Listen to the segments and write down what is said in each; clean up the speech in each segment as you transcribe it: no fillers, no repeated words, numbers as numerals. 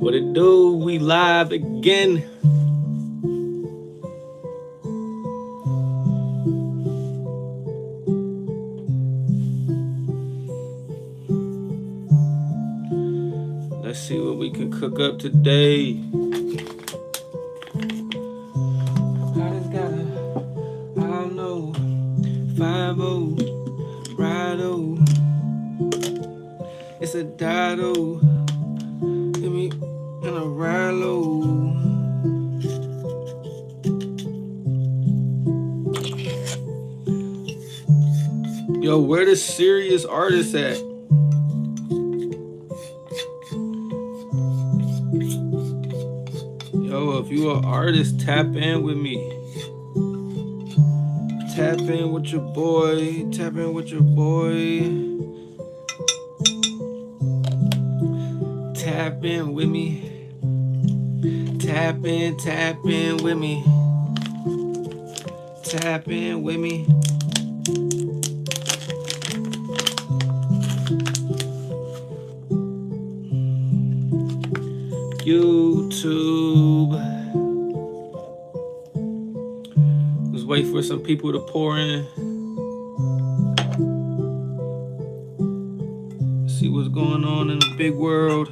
What it do? We live again. Let's see what we can cook up today. I just got a, I don't know, 5-0, Rido. It's a Dido. Hit me in a Rilo. Yo, where the serious artists at? Yo, if you an artist, tap in with me. Tap in with your boy. Tap in with your boy. Tap in with me. Tap in with me. Tap in with me. YouTube. Let's wait for some people to pour in. See what's going on in the big world.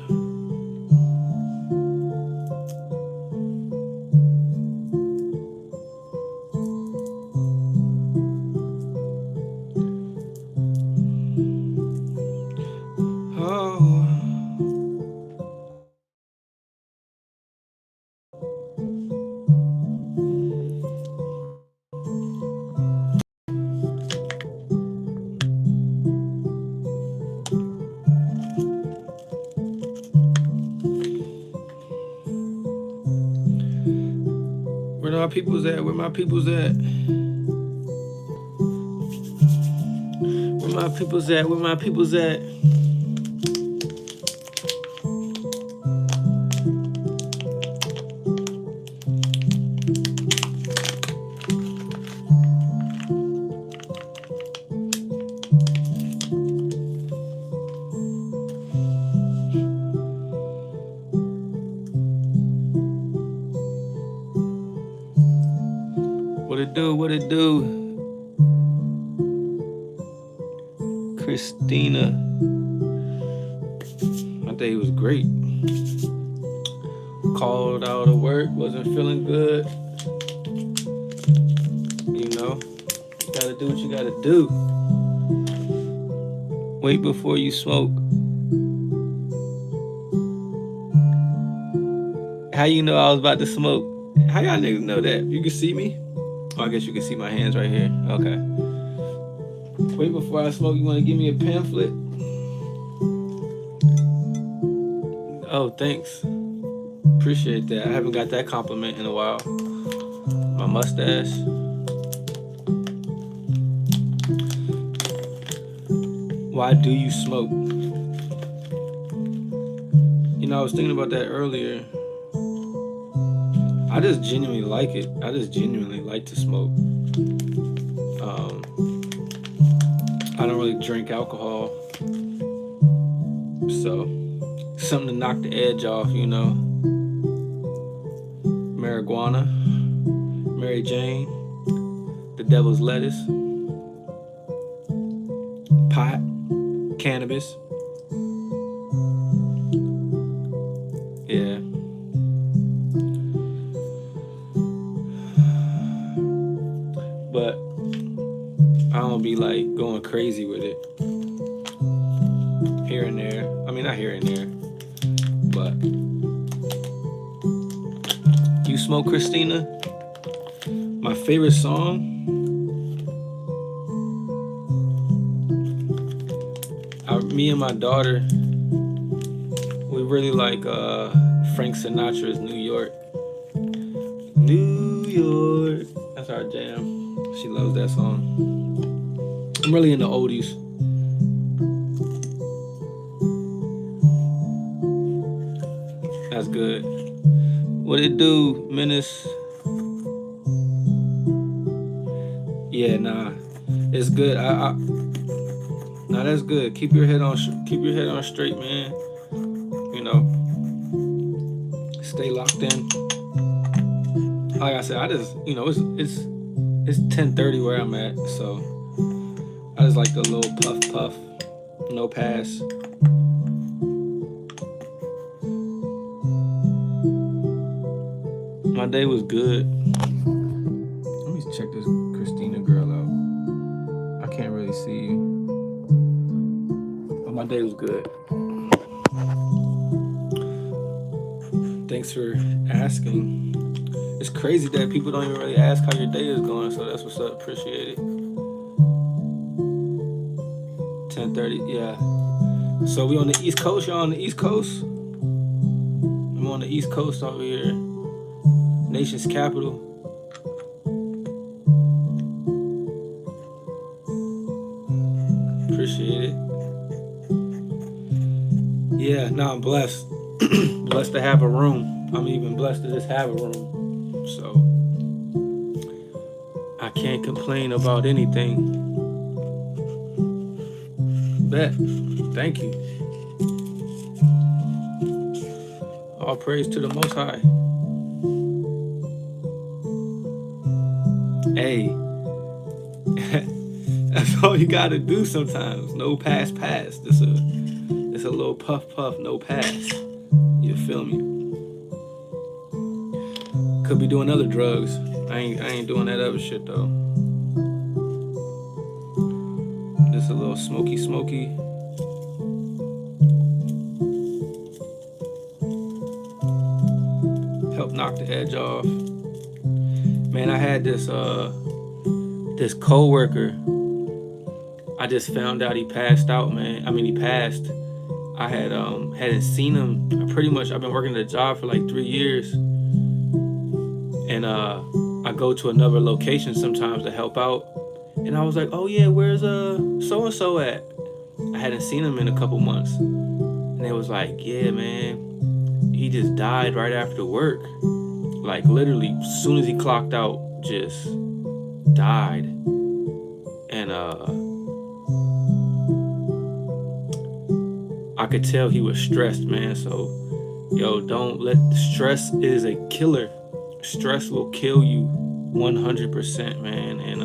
Where my people's at? Where my people's at? Where my people's at? Where my people's at? What it do? What it do? Christina. My day was great. Called out of work, wasn't feeling good. You know, you gotta do what you gotta do. Wait before you smoke. How you know I was about to smoke? How y'all niggas know that? You can see me? Oh, I guess you can see my hands right here. Okay. Wait before I smoke. You want to give me a pamphlet? Oh, thanks. Appreciate that. I haven't got that compliment in a while. My mustache. Why do you smoke? You know, I was thinking about that earlier. I just genuinely like it. I just genuinely like to smoke. I don't really drink alcohol. So, something to knock the edge off, you know. Marijuana, Mary Jane, the devil's lettuce, pot, cannabis. Yeah. But I don't be like going crazy with it. Here and there. I mean, not here and there, but you smoke, Christina? My favorite song? Me and my daughter, we really like Frank Sinatra's New York. New York. That's our jam. She loves that song. I'm really into oldies. That's good. What it do, Menace? Yeah, nah, it's good. Nah, that's good. Keep your head on straight, man. You know, stay locked in. Like I said, I just, it's 10:30 where I'm at, so I just like the little puff, no pass. My day was good. Let me check this Christina girl out. I can't really see you, but my day was good. Thanks for asking. It's crazy that people don't even really ask how your day is going, so that's what's up. Appreciate it. 10:30, yeah. So we on the East Coast. Y'all on the East Coast? I'm on the East Coast over here. Nation's capital. Appreciate it. Yeah, no, I'm blessed. Blessed to have a room. I'm even blessed to just have a room. So I can't complain about anything. Bet. Thank you. All praise to the Most High. Hey, that's all you gotta do sometimes. No pass. It's a little puff, no pass. You feel me? Could be doing other drugs. I ain't doing that other shit though. Just a little smoky. Help knock the edge off. Man, I had this coworker. I just found out he passed out, man. I mean, he passed. I hadn't seen him. I've been working at a job for like 3 years. And I go to another location sometimes to help out. And I was like, oh yeah, where's so-and-so at? I hadn't seen him in a couple months. And they was like, yeah, man, he just died right after work. Like literally, as soon as he clocked out, just died. And I could tell he was stressed, man. So, don't let stress is a killer. Stress will kill you 100%, man. And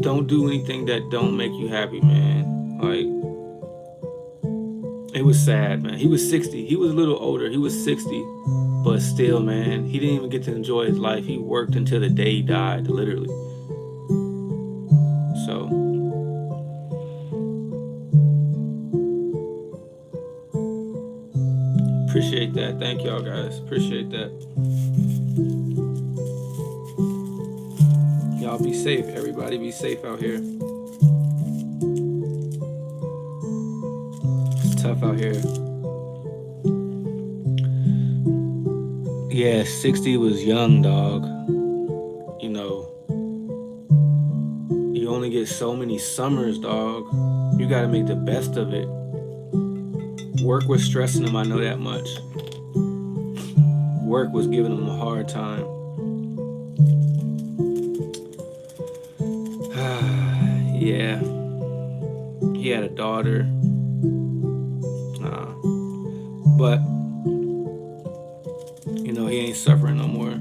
don't do anything that don't make you happy, man. Like, it was sad, man. He was 60. He was a little older. He was 60, but still, man, he didn't even get to enjoy his life. He worked until the day he died, literally. So appreciate that. Thank y'all guys. Appreciate that. Y'all be safe. Everybody be safe out here. It's tough out here. Yeah, 60 was young, dog. You only get so many summers, dog. You gotta make the best of it. Work was stressing him, I know that much. Work was giving him a hard time. Yeah. He had a daughter. But, he ain't suffering no more.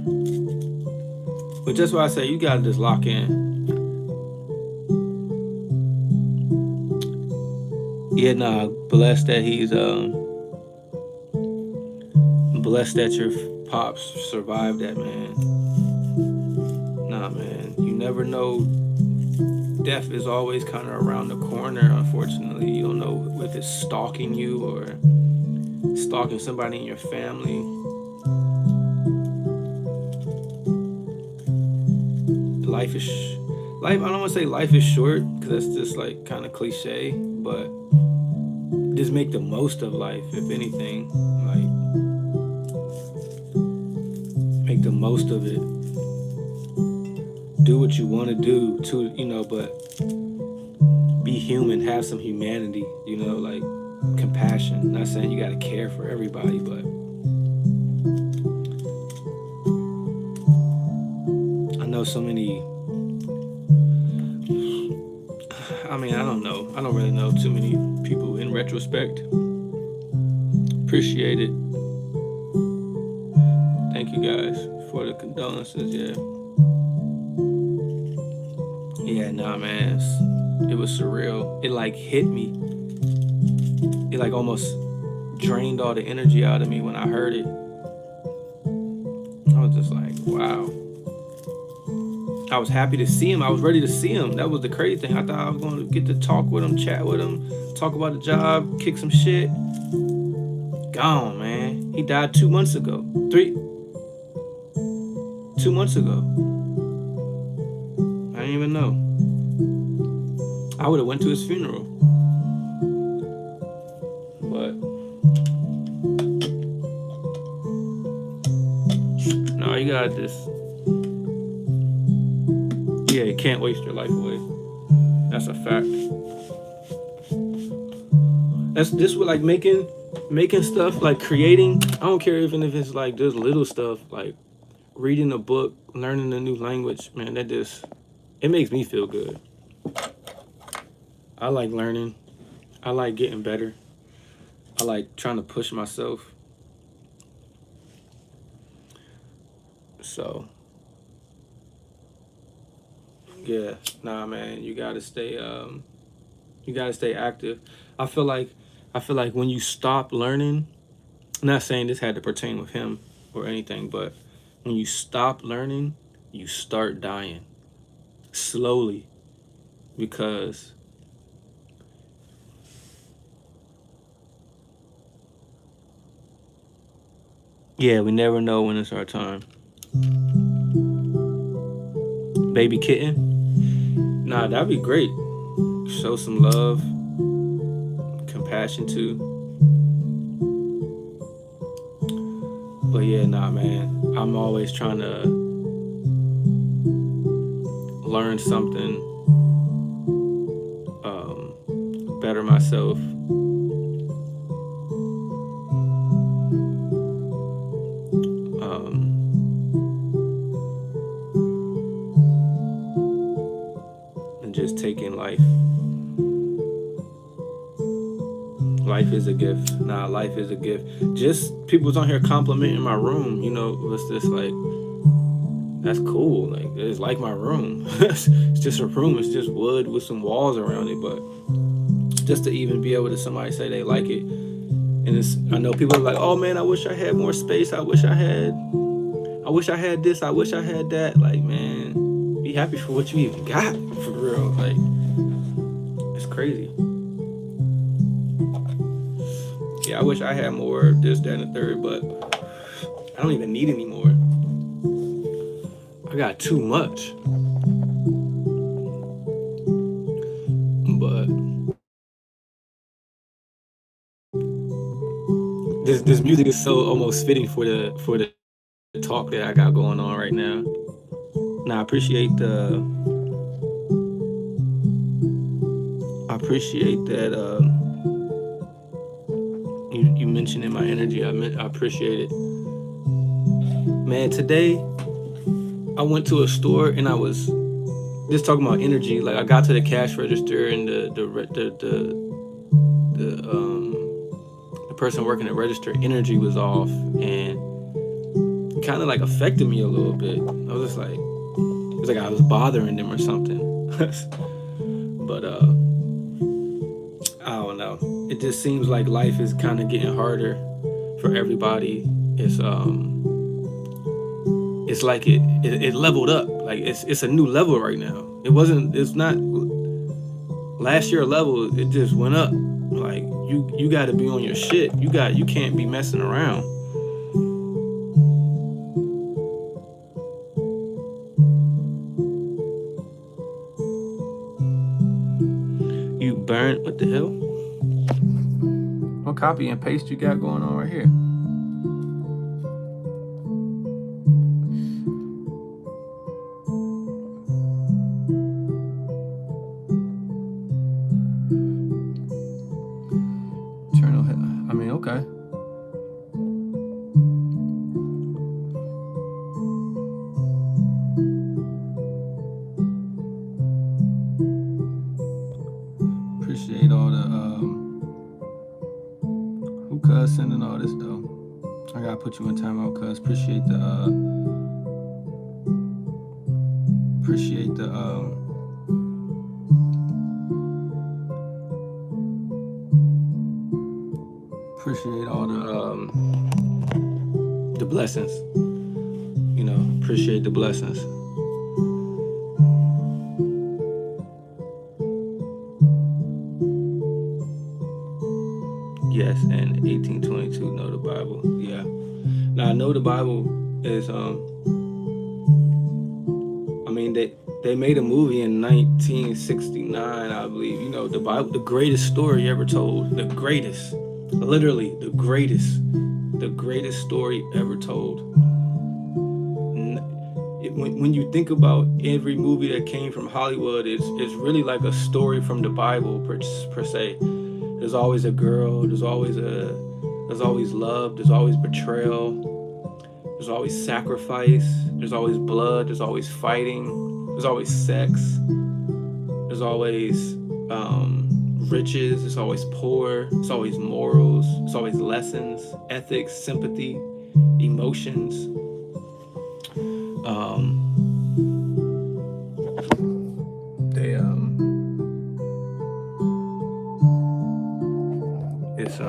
But that's why I say you gotta just lock in. Yeah, blessed that he's blessed that your pops survived that, man. Man, you never know. Death is always kind of around the corner, unfortunately. You don't know if it's stalking you or stalking somebody in your family. Life, I don't want to say life is short, because that's just like kind of cliche, but just make the most of life, if anything. Like, make the most of it. Do what you want to do, but be human, have some humanity, like compassion. Not saying you got to care for everybody, but I know so many. I don't know. I don't really know too many people in in retrospect. Appreciate it. Thank you guys for the condolences. Yeah, nah, man. It was surreal. It like hit me. It like almost drained all the energy out of me when I heard it. I was just like, wow. I was happy to see him. I was ready to see him. That was the crazy thing. I thought I was going to get to talk with him, chat with him, talk about the job, kick some shit. Gone, man. He died 2 months ago. 2 months ago. I didn't even know. I would have went to his funeral. But no, you got this. Yeah, you can't waste your life away. That's a fact. That's this with like making stuff, like creating. I don't care even if it's like just little stuff, like reading a book, learning a new language. Man, it makes me feel good. I like learning. I like getting better. I like trying to push myself. So yeah, nah, man, you gotta stay active. I feel like when you stop learning, I'm not saying this had to pertain with him or anything, but when you stop learning, you start dying slowly, because yeah, we never know when it's our time. Baby kitten? Nah, that'd be great. Show some love, compassion too. But yeah, nah, man. I'm always trying to learn something, better myself. And just taking life. Life is a gift. Nah, life is a gift. Just people's on here complimenting my room. You know, what's this like? That's cool. Like, it's like my room. It's just a room. It's just wood with some walls around it. But just to even be able to somebody say they like it, and I know people are like, oh man, I wish I had more space. I wish I had this. I wish I had that. Like, man, be happy for what you even got, for real. Like, it's crazy. Yeah, I wish I had more this, that, and the third, but I don't even need any more. I got too much. But this music is so almost fitting for the talk that I got going on right now. Now I appreciate that. You mentioning my energy. I appreciate it. Man, today I went to a store and I was just talking about energy. Like, I got to the cash register and the person working the register energy was off, and it kind of like affected me a little bit. I was just like, it was like I was bothering them or something. But I don't know. It just seems like life is kind of getting harder for everybody. It's like it leveled up. Like, it's a new level right now. It's not last year level. It just went up. Like, you got to be on your shit. You can't be messing around. You burnt? What the hell? What copy and paste you got going on right here? I mean, okay. Appreciate all the cuz, sending all this though. I gotta put you in timeout, cuz. Appreciate the appreciate all the blessings. You know, appreciate the blessings. Yes, and 1822 know the Bible. Yeah. Now I know the Bible is I mean they made a movie in 1969, I believe. You know, the Bible, the greatest story ever told. The greatest. Literally the greatest. The greatest story ever told. When you think about every movie that came from Hollywood, it's really like a story from the Bible per se. There's always a girl, there's always love, there's always betrayal, there's always sacrifice, there's always blood, there's always fighting, there's always sex, there's always riches, there's always poor, there's always morals, there's always lessons, ethics, sympathy, emotions. They it's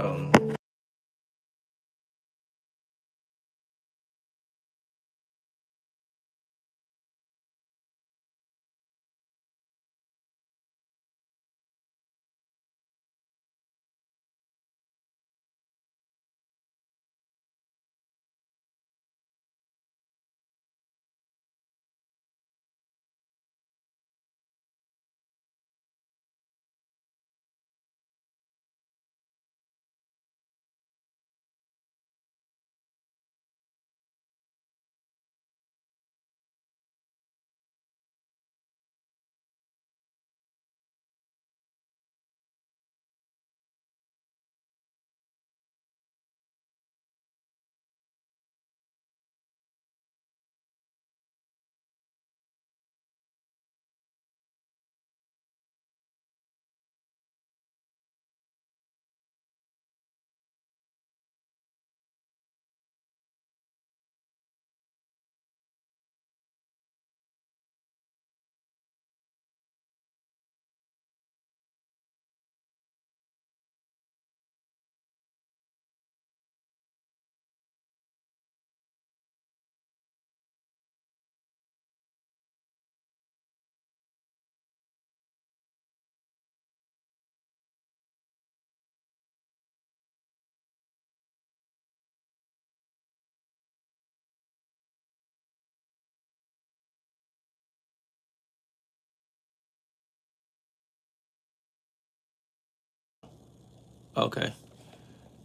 okay.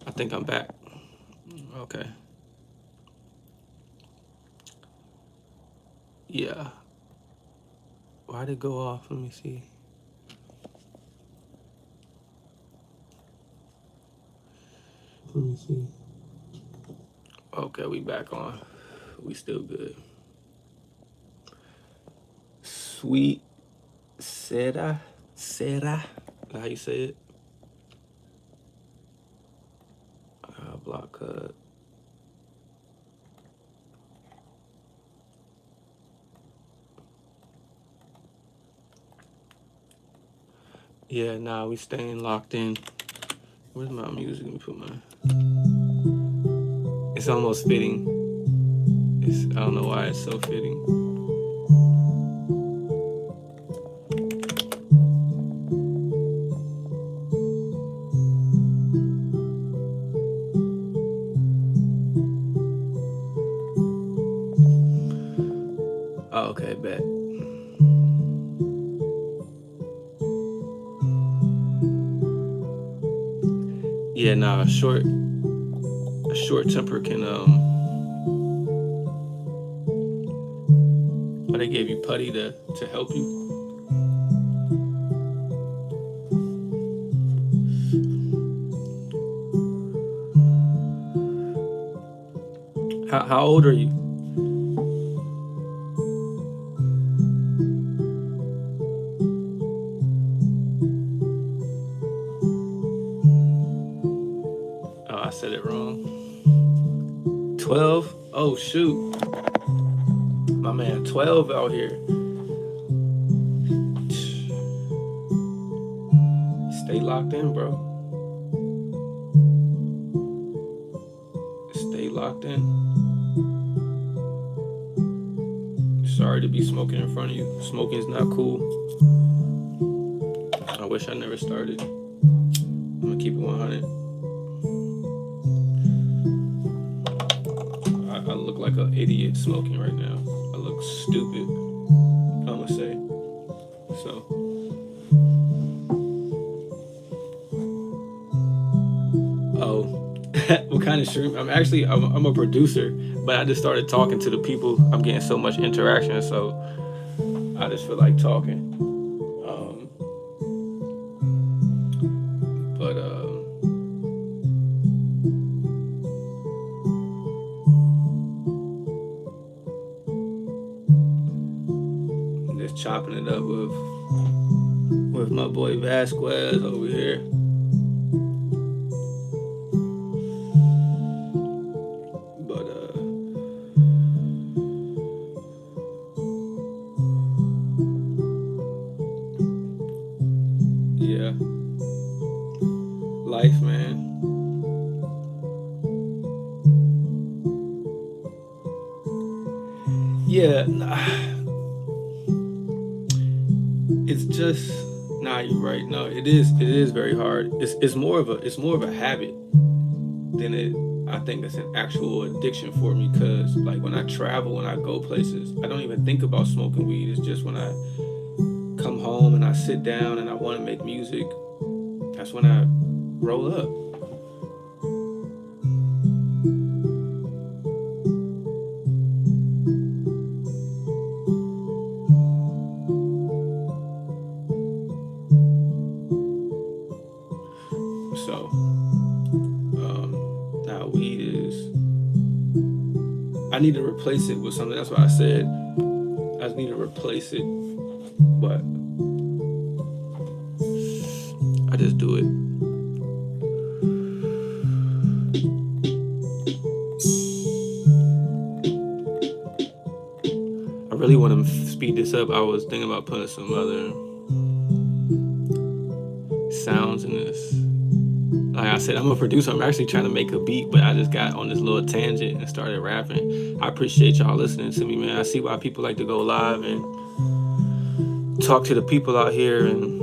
I think I'm back. Okay. Yeah. Why'd it go off? Let me see. Let me see. Okay, we back on. We still good. Sweet Sarah. Sarah. How you say it? Block cut. Yeah, nah, we staying locked in. Where's my music? Let me put my. It's almost fitting. I don't know why it's so fitting. Oh, okay, bet. Yeah, nah, a short temper can But they gave you putty to help you. How old are you? I said it wrong. 12? Oh, shoot. My man, 12 out here. Stay locked in, bro. Stay locked in. Sorry to be smoking in front of you. Smoking's not cool. I wish I never started. I'm gonna keep it 100. I look like an idiot smoking right now. I look stupid, I'm gonna say. So, oh, what kind of shroom? I'm a producer, but I just started talking to the people. I'm getting so much interaction, so I just feel like talking. But just chopping it up with my boy Vasquez over here. But yeah, life, man. Yeah, it's just you're right. No, it is very hard. It's more of a habit than it. I think it's an actual addiction for me, because like when I travel, when I go places, I don't even think about smoking weed. It's just when I come home and I sit down and I want to make music, that's when I roll up. So now weed is, I need to replace it with something. That's why I said I just need to replace it, but I just do it. I really want to speed this up. I was thinking about putting some other sounds in this. Like I said, I'm a producer. I'm actually trying to make a beat, but I just got on this little tangent and started rapping. I appreciate y'all listening to me, man. I see why people like to go live and talk to the people out here. And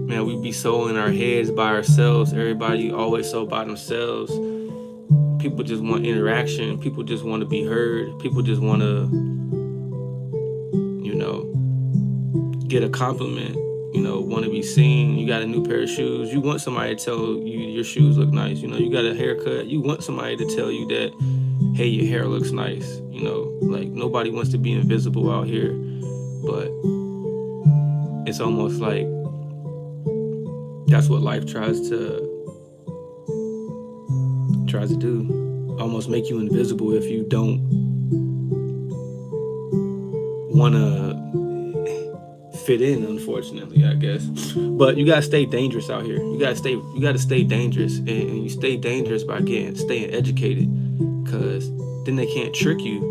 man, we be so in our heads by ourselves. Everybody always so by themselves. People just want interaction. People just want to be heard. People just want to, get a compliment. Want to be seen. You got a new pair of shoes. You want somebody to tell you your shoes look nice. You got a haircut. You want somebody to tell you that, hey, your hair looks nice. Like nobody wants to be invisible out here, but it's almost like that's what life tries to do. Almost make you invisible if you don't want to fit in, unfortunately, I guess. But you gotta stay dangerous out here. You gotta stay dangerous, and you stay dangerous by staying educated, because then they can't trick you.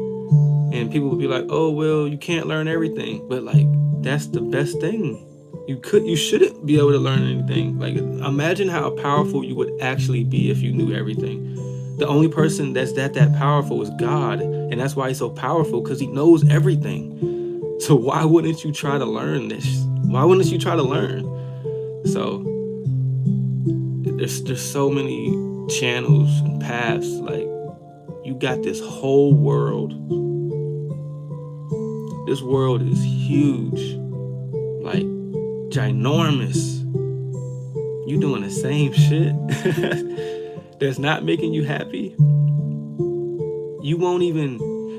And people will be like, oh well, you can't learn everything, but like that's the best thing. You shouldn't be able to learn anything. Like imagine how powerful you would actually be if you knew everything. The only person that's that powerful is God, and that's why he's so powerful, because he knows everything. So why wouldn't you try to learn this? Why wouldn't you try to learn? So there's so many channels and paths. Like you got this whole world. This world is huge, like ginormous. You doing the same shit that's not making you happy.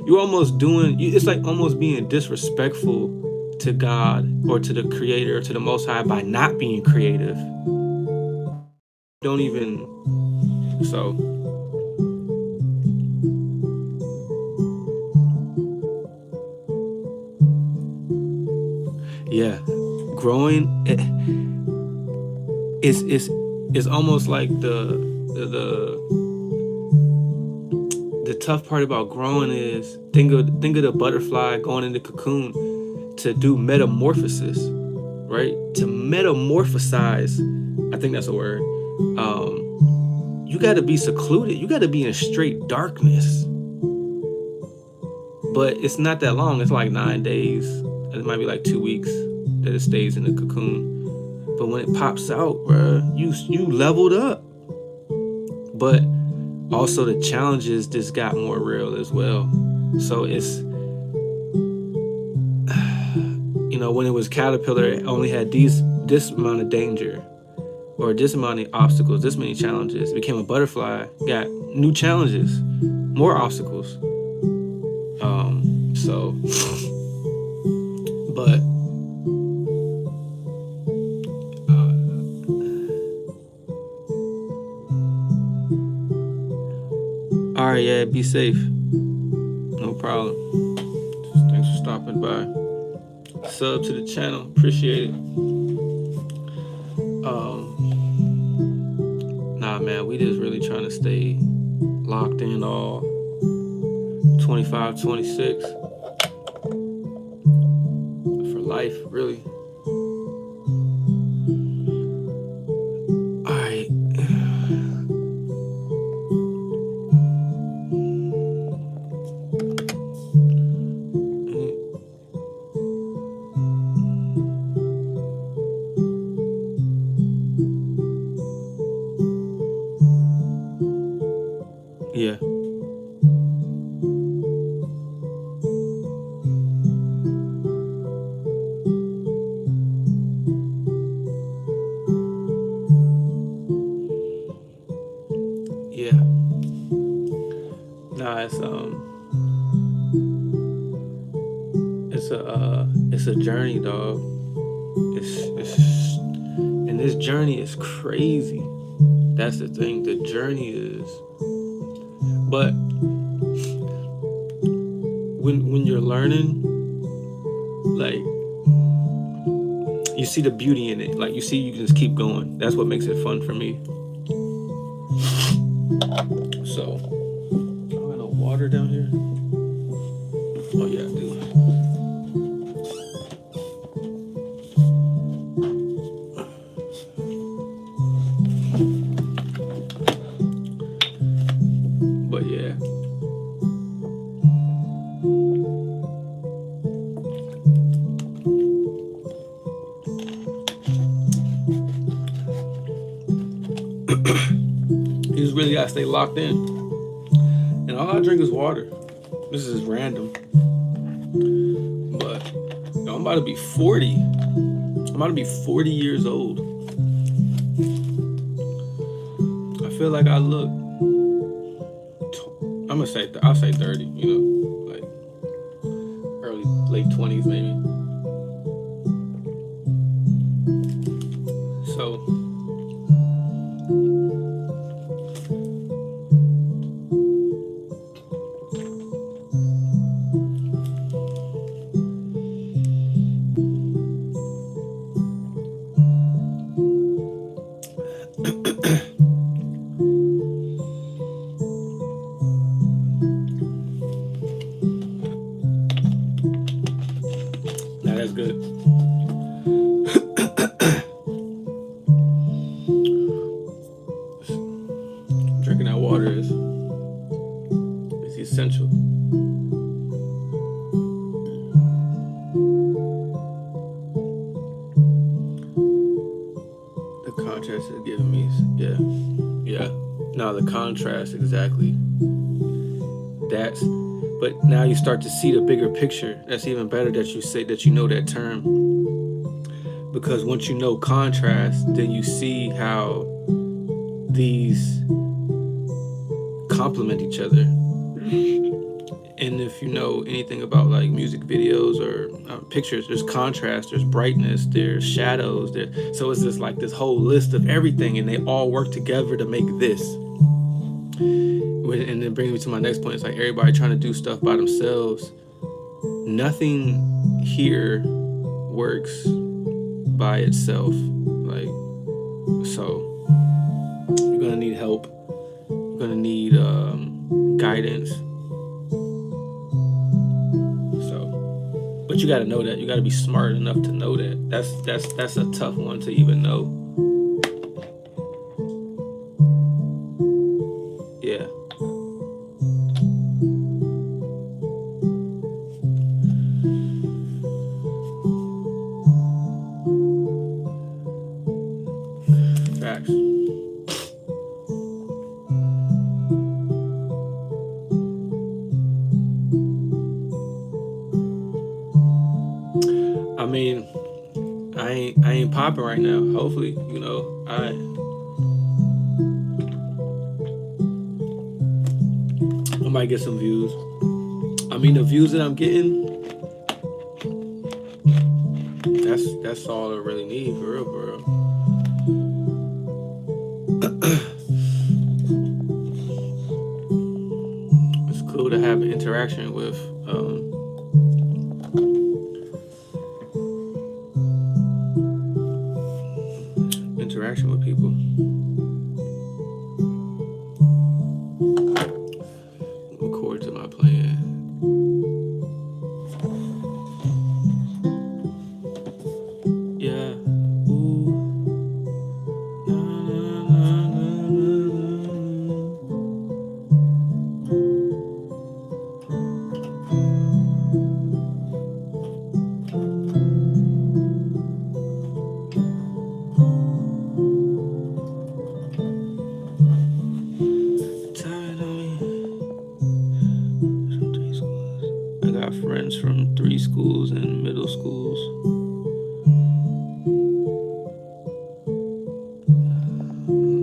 You're almost doing, it's like almost being disrespectful to God or to the Creator or to the Most High by not being creative. So yeah, growing, it's almost like the tough part about growing is think of the butterfly going into cocoon to do metamorphosis, right? To metamorphosize, I think that's a word. You got to be secluded. You got to be in straight darkness. But it's not that long. It's like 9 days. It might be like 2 weeks that it stays in the cocoon. But when it pops out, bruh, you leveled up. But also the challenges just got more real as well. So it's, when it was caterpillar, it only had this amount of danger, or this amount of obstacles, this many challenges. It became a butterfly, got new challenges, more obstacles. But all right, yeah, be safe. No problem. Thanks for stopping by. Sub to the channel, appreciate it. Nah, man, we just really trying to stay locked in all 25, 26 for life, really. All right. Yeah. Yeah. Nah, it's a journey, dog. And this journey is crazy. That's the thing. The journey is, but when you're learning, like, you see the beauty in it. Like, you can just keep going. That's what makes it fun for me. So, I got no water down here. Oh yeah, I do. But yeah. You just really gotta stay locked in. And all I drink is water. This is random. But I'm about to be 40. I'm about to be 40 years old. I feel like I look, I'll say 30, like late 20s maybe. So now that's good. Drinking that water is essential. The contrast is giving me, yeah. No, the contrast, exactly. But now you start to see the bigger picture. That's even better that you say that you know that term. Because once you know contrast, then you see how these complement each other. And if you know anything about like music videos or pictures, there's contrast, there's brightness, there's shadows, so it's just like this whole list of everything, and they all work together to make this. And then brings me to my next point. It's like everybody trying to do stuff by themselves. Nothing here works by itself. Like, so you gonna need help. You're gonna need guidance. So, but you gotta know that. You gotta be smart enough to know that. That's a tough one to even know. Yeah. Facts. I mean, I ain't popping right now. Hopefully, I might get some views. I mean, the views that I'm getting, that's all I really need, for real, for real. It's cool to have an interaction with people. What chords am I playing? Yeah. Ooh. Na, na, na, na, friends from 3 schools and middle schools.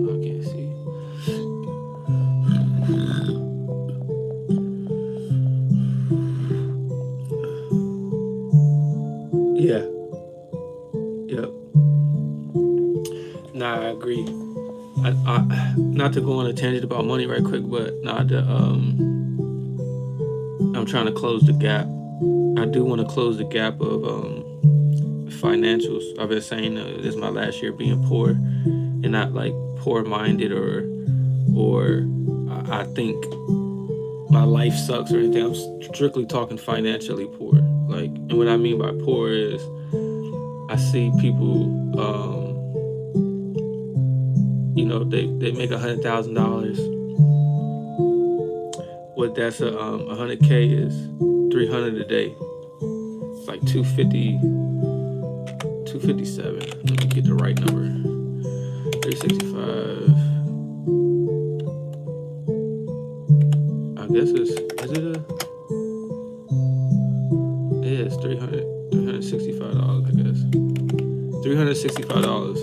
I can't see. Yeah. Yep. Nah, I agree. I not to go on a tangent about money right quick, but I'm trying to close the gap. I do want to close the gap of financials. I've been saying this is my last year being poor, and not like poor-minded or I think my life sucks or anything. I'm strictly talking financially poor. Like, and what I mean by poor is I see people, they make $100,000. What that's 100K is 300 a day. It's like 257. Let me get the right number. 365. I guess is it it's $365, I guess. $365.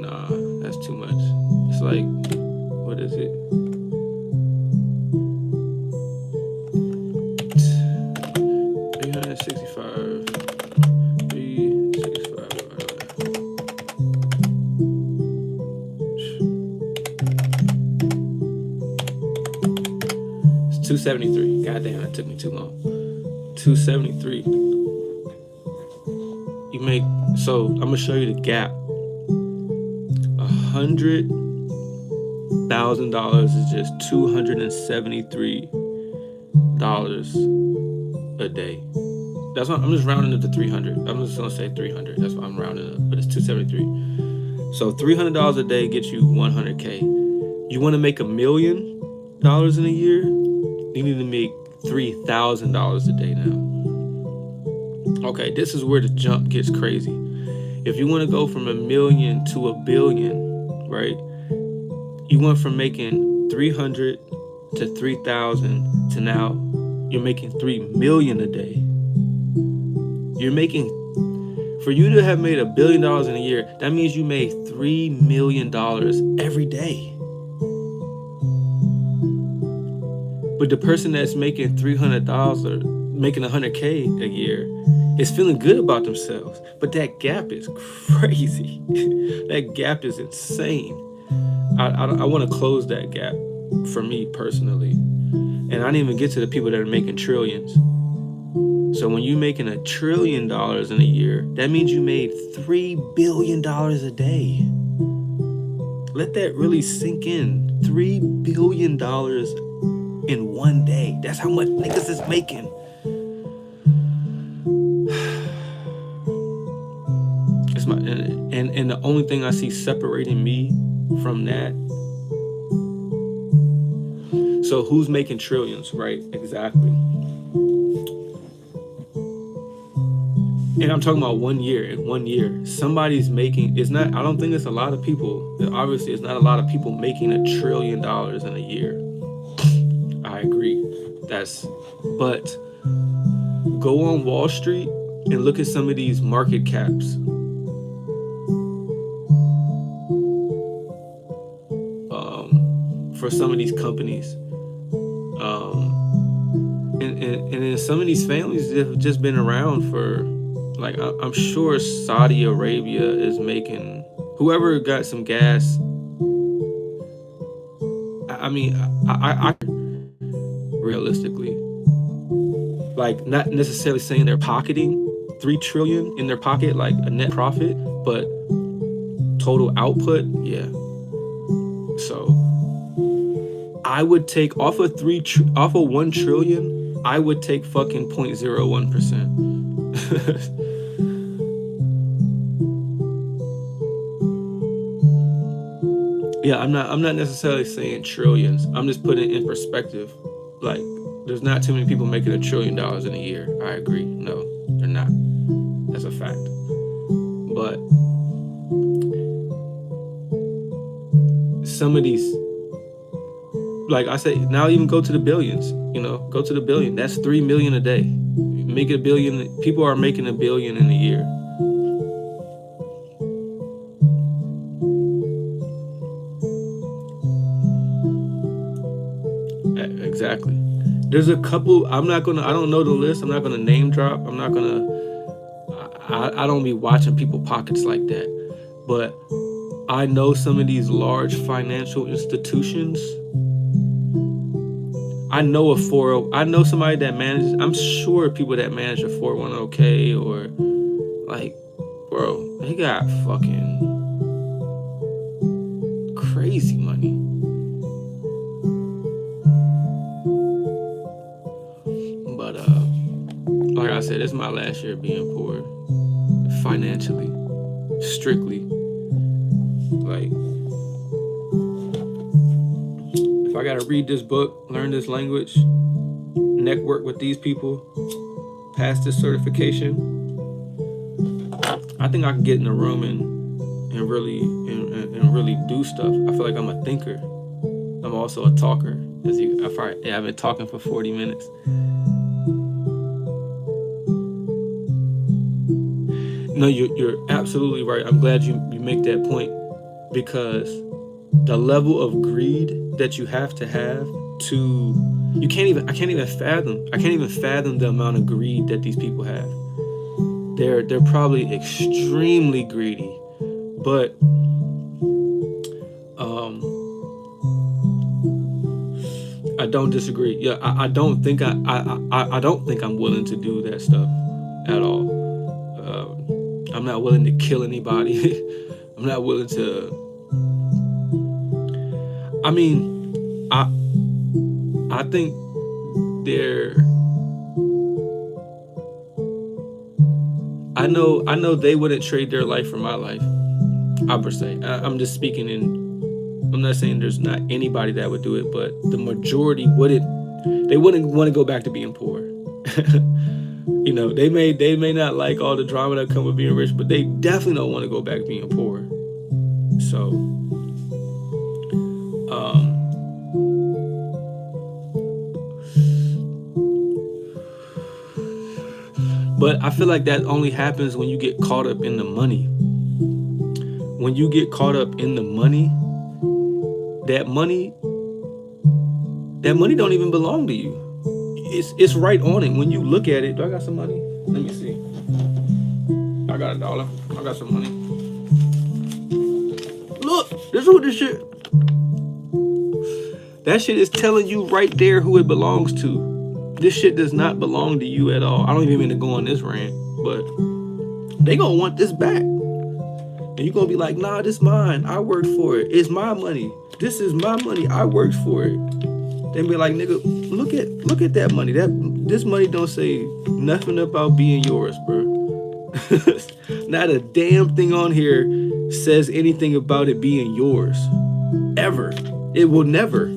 Nah, that's too much. It's like, what is it? 365. 365. It's 273. God damn, that took me too long. 273. You make, so I'm gonna show you the gap. $100,000 is just $273 a day. That's why I'm just rounding it to 300. I'm just gonna say 300. That's why I'm rounding it up, but it's 273. So $300 a day gets you 100K. You want to make $1 million in a year? You need to make $3,000 a day now. Okay, this is where the jump gets crazy. If you want to go from $1 million to $1 billion, right? You went from making 300 to 3,000 to now you're making 3 million a day. You're making, for you to have made $1 billion in a year, that means you made $3 million every day. But the person that's making $300,000, making 100K a year, is feeling good about themselves. But that gap is crazy. That gap is insane. I want to close that gap for me personally. And I didn't even get to the people that are making trillions. So when you're making $1 trillion in a year, that means you made $3 billion a day. Let that really sink in. $3 billion in one day. That's how much niggas is making. It's my and the only thing I see separating me from that. So who's making trillions, right? Exactly. And I'm talking about 1 year. In 1 year, somebody's making. It's not. I don't think it's a lot of people. Obviously, it's not a lot of people making $1 trillion in a year. I agree. But go on Wall Street and look at some of these market caps. For some of these companies. And then some of these families have just been around for, like, I'm sure Saudi Arabia is making, whoever got some gas. I mean, I realistically, like, not necessarily saying they're pocketing $3 trillion in their pocket, like a net profit, but total output, yeah. So I would take off of $1 trillion. I would take fucking 0.01%. Yeah, I'm not necessarily saying trillions. I'm just putting it in perspective. Like, there's not too many people making $1 trillion in a year. I agree. No, they're not. That's a fact. But some of these, like I say, now even go to the billions. Go to the billion. That's 3 million a day. Make it $1 billion. People are making $1 billion in a year. Exactly. There's a couple. I don't know the list. I'm not gonna name drop. I don't be watching people pockets like that. But I know some of these large financial institutions. I know somebody that manages. I'm sure people that manage a 401k or, like, bro, they got fucking crazy money. But like I said, it's my last year being poor, financially, strictly. Like, if I gotta read this book, learn this language, network with these people, pass this certification, I think I can get in the room and really do stuff. I feel like I'm a thinker. I'm also a talker. I've been talking for 40 minutes. No, you're absolutely right. I'm glad you make that point, because the level of greed that you have to have to, I can't even fathom the amount of greed that these people have. They're probably extremely greedy, but I don't disagree. Yeah, I don't think I'm willing to do that stuff at all. I'm not willing to kill anybody. I'm not willing to. I mean, I think I know they wouldn't trade their life for my life. I per se. I'm just speaking I'm not saying there's not anybody that would do it, but the majority wouldn't. They wouldn't want to go back to being poor. They may not like all the drama that come with being rich, but they definitely don't want to go back being poor. So, but I feel like that only happens when you get caught up in the money. When you get caught up in the money, that money don't even belong to you. It's right on it. When you look at it, do I got some money? Let me see. I got $1. I got some money. Look, this is who this shit. That shit is telling you right there who it belongs to. This shit does not belong to you at all. I don't even mean to go on this rant, but they gonna want this back. And you're gonna be like, nah, this mine. I worked for it. It's my money. This is my money. I worked for it. They be like, nigga, look at that money. This money don't say nothing about being yours, bro. Not a damn thing on here says anything about it being yours. Ever. It will never.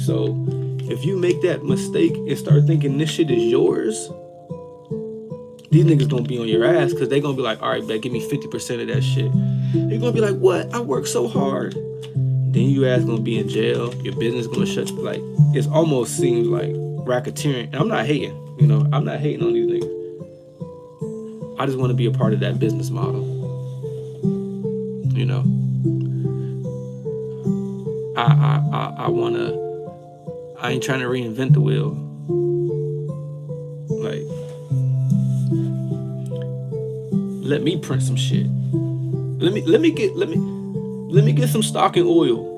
So if you make that mistake and start thinking this shit is yours, these niggas gonna be on your ass, because they gonna be like, all right, bet, give me 50% of that shit. You're gonna be like, what? I worked so hard. Then you ass gonna be in jail. Your business gonna shut. Like, it's almost seems like racketeering. And I'm not hating, you know, I'm not hating on these niggas. I just want to be a part of that business model. You know, I wanna. I ain't trying to reinvent the wheel. Like, let me print some shit. Let me get some stock in oil.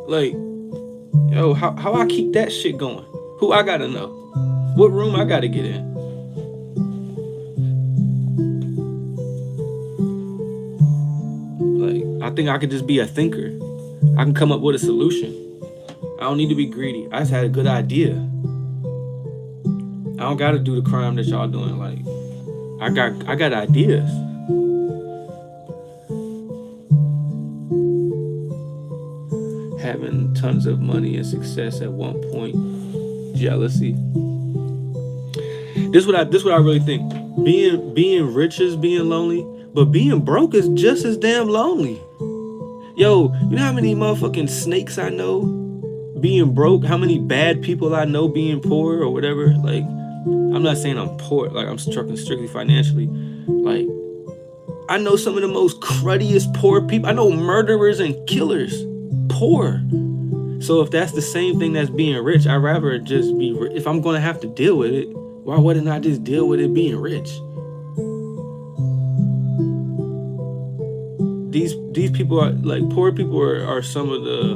Like, yo, how I keep that shit going? Who I gotta know? What room I gotta get in? Like, I think I could just be a thinker. I can come up with a solution. I don't need to be greedy. I just had a good idea. I don't gotta do the crime that y'all doing. Like, I got ideas. Having tons of money and success at one point, jealousy. This what I really think. Being rich is being lonely, but being broke is just as damn lonely. Yo, you know how many motherfucking snakes I know being broke? How many bad people I know being poor or whatever? Like, I'm not saying I'm poor, like I'm struggling strictly financially. Like, I know some of the most cruddiest poor people. I know murderers and killers poor. So if that's the same thing as being rich, I'd rather just be rich. If I'm gonna have to deal with it, why wouldn't I just deal with it being rich? These people are like, poor people are some of the,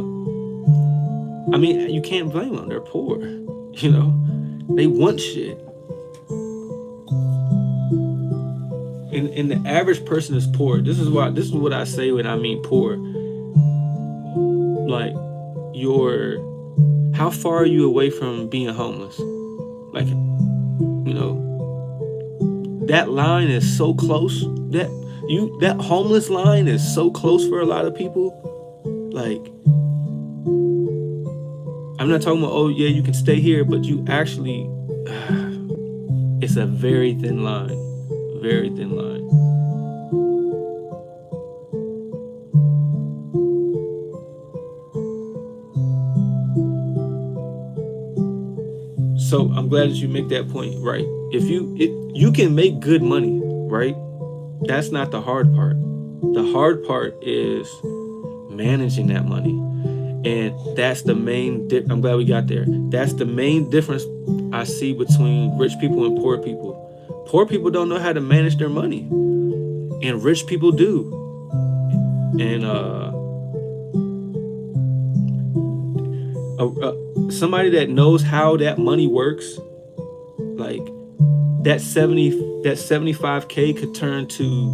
I mean, you can't blame them. They're poor, you know? They want shit. And the average person is poor. This is what I say when I mean poor. Like, how far are you away from being homeless? Like, you know, that line is so close. That homeless line is so close for a lot of people. Like, I'm not talking about, oh yeah, you can stay here, but you actually, it's a very thin line. Very thin line. So I'm glad that you make that point, right? If you can make good money, right? That's not the hard part. The hard part is managing that money. And that's the main I'm glad we got there. That's the main difference I see between rich people and poor people. Poor people don't know how to manage their money, and rich people do. And somebody that knows how that money works, like that 75K could turn to,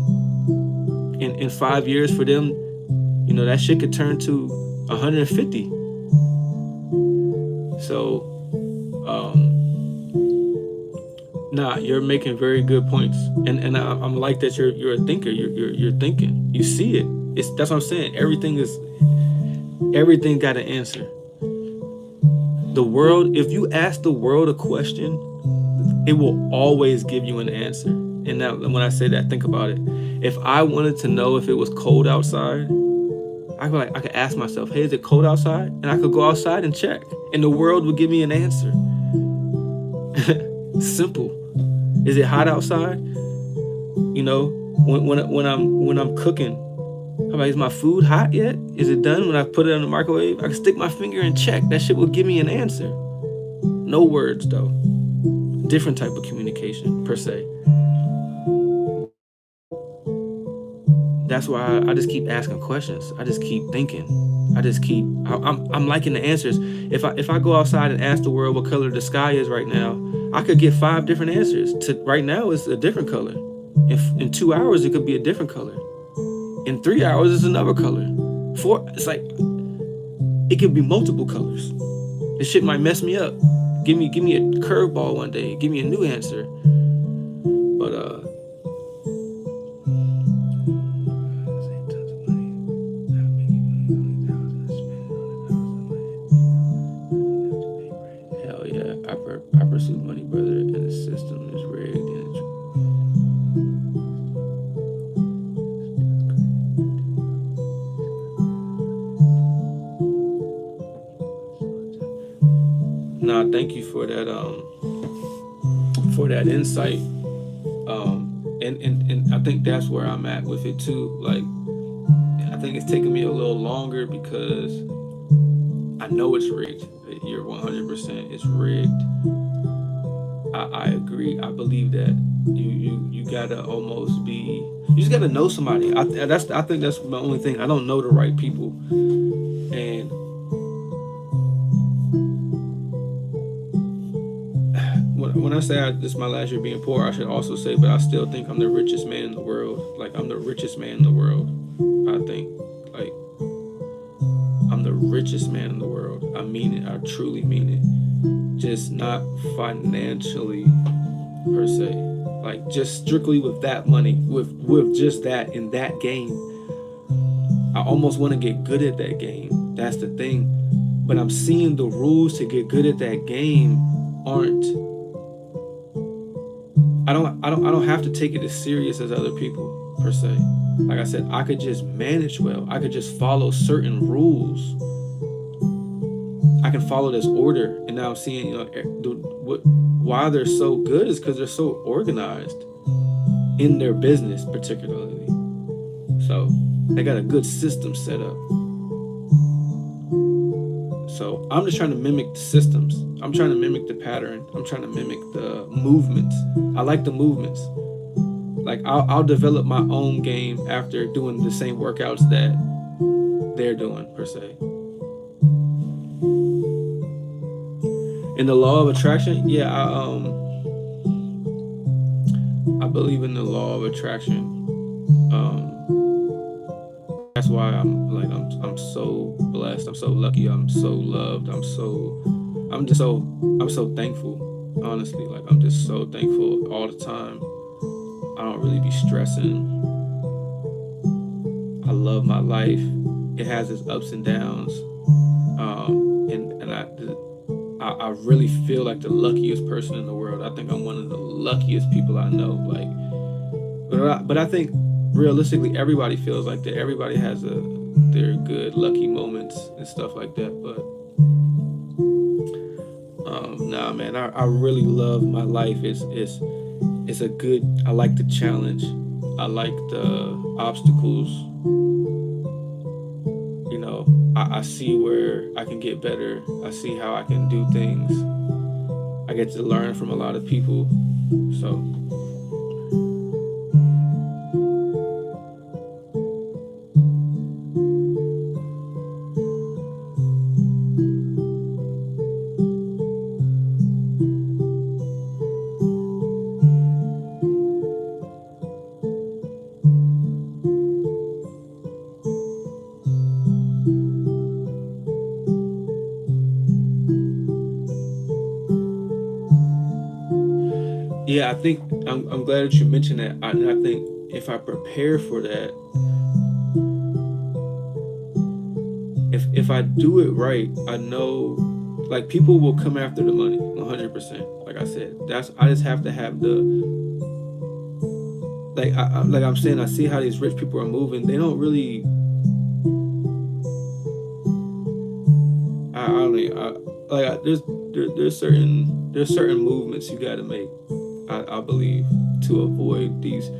in 5 years for them, you know, that shit could turn to 150. So nah, you're making very good points, and I'm like that. You're a thinker. You're thinking. You see it. That's what I'm saying. Everything got an answer. The world, if you ask the world a question, it will always give you an answer. And now, when I say that, think about it. If I wanted to know if it was cold outside, I could ask myself, hey, is it cold outside? And I could go outside and check, and the world would give me an answer. Simple. Is it hot outside? You know, when I'm cooking, how about, is my food hot yet? Is it done? When I put it in the microwave, I can stick my finger and check. That shit will give me an answer. No words though. Different type of communication per se. That's why I just keep asking questions. I just keep thinking. I just keep. I'm liking the answers. If I go outside and ask the world what color the sky is right now, I could get 5 different answers. To right now, it's a different color. In 2 hours, it could be a different color. In 3 hours, it's another color. It's like it could be multiple colors. This shit might mess me up. Give me a curveball one day. Give me a new answer. But hell yeah, I pursue money, brother, and the system is rigged. Nah, thank you for that insight. And I think that's where I'm at with it too. Like, I think it's taking me a little longer because I know it's rigged. You're 100%. It's rigged. I agree. I believe that you gotta almost be. You just gotta know somebody. I think that's my only thing. I don't know the right people, and when I say this is my last year being poor, I should also say, but I still think I'm the richest man in the world. Like, I'm the richest man in the world. I think, like, I'm the richest man in the world. I mean it. I truly mean it. Just not financially per se. Like, just strictly with that money, with just that in that game. I almost want to get good at that game. That's the thing. But I'm seeing the rules to get good at that game aren't. I don't have to take it as serious as other people per se. Like I said, I could just manage well. I could just follow certain rules. I can follow this order, and now I'm seeing, why they're so good is because they're so organized in their business, particularly. So they got a good system set up. So I'm just trying to mimic the systems. I'm trying to mimic the pattern. I'm trying to mimic the movements. I like the movements. Like, I'll develop my own game after doing the same workouts that they're doing, per se. In the law of attraction, yeah, I believe in the law of attraction. That's why I'm so blessed. I'm so lucky. I'm so loved. I'm so thankful. Honestly, like, I'm just so thankful all the time. I don't really be stressing. I love my life. It has its ups and downs, and I really feel like the luckiest person in the world. I think I'm one of the luckiest people I know. Like, but I think realistically, everybody feels like that. Everybody has their good lucky moments and stuff like that. But nah, man, I really love my life. It's a good. I like the challenge. I like the obstacles. I see where I can get better. I see how I can do things. I get to learn from a lot of people. So. Yeah, I think I'm glad that you mentioned that. I think if I prepare for that, if I do it right, I know, like, people will come after the money 100%. Like I said, I just have to have the, like I'm saying, I see how these rich people are moving. They don't really. There's certain movements you got to make. I believe, to avoid these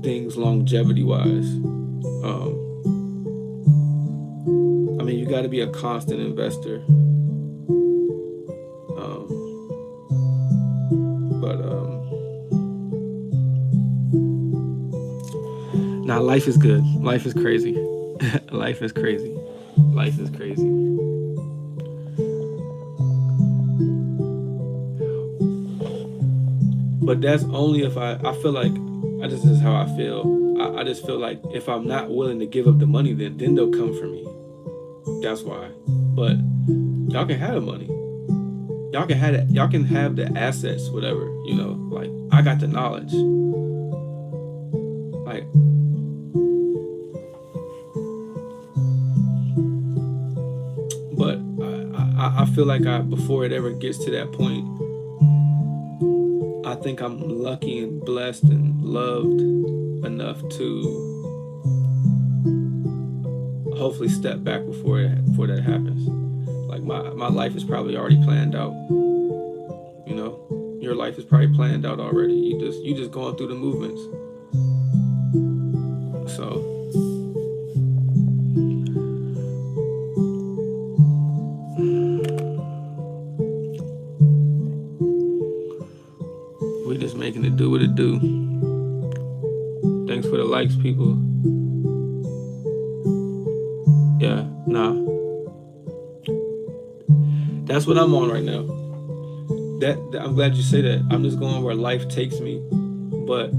things longevity wise. I mean, you got to be a constant investor. Nah, life is good. Life is crazy. Life is crazy. Life is crazy. But that's only if I feel like this is how I feel. I just feel like if I'm not willing to give up the money, then they'll come for me. That's why. But y'all can have the money. Y'all can have it. Y'all can have the assets, whatever. Like I got the knowledge. Like but I feel like before it ever gets to that point, I think I'm lucky and blessed and loved enough to hopefully step back before that happens. Like my life is probably already planned out. Your life is probably planned out already. You just going through the movements. So we just making it do what it do. Thanks for the likes, people. Yeah, nah. That's what I'm on right now. That I'm glad you say that. I'm just going where life takes me. But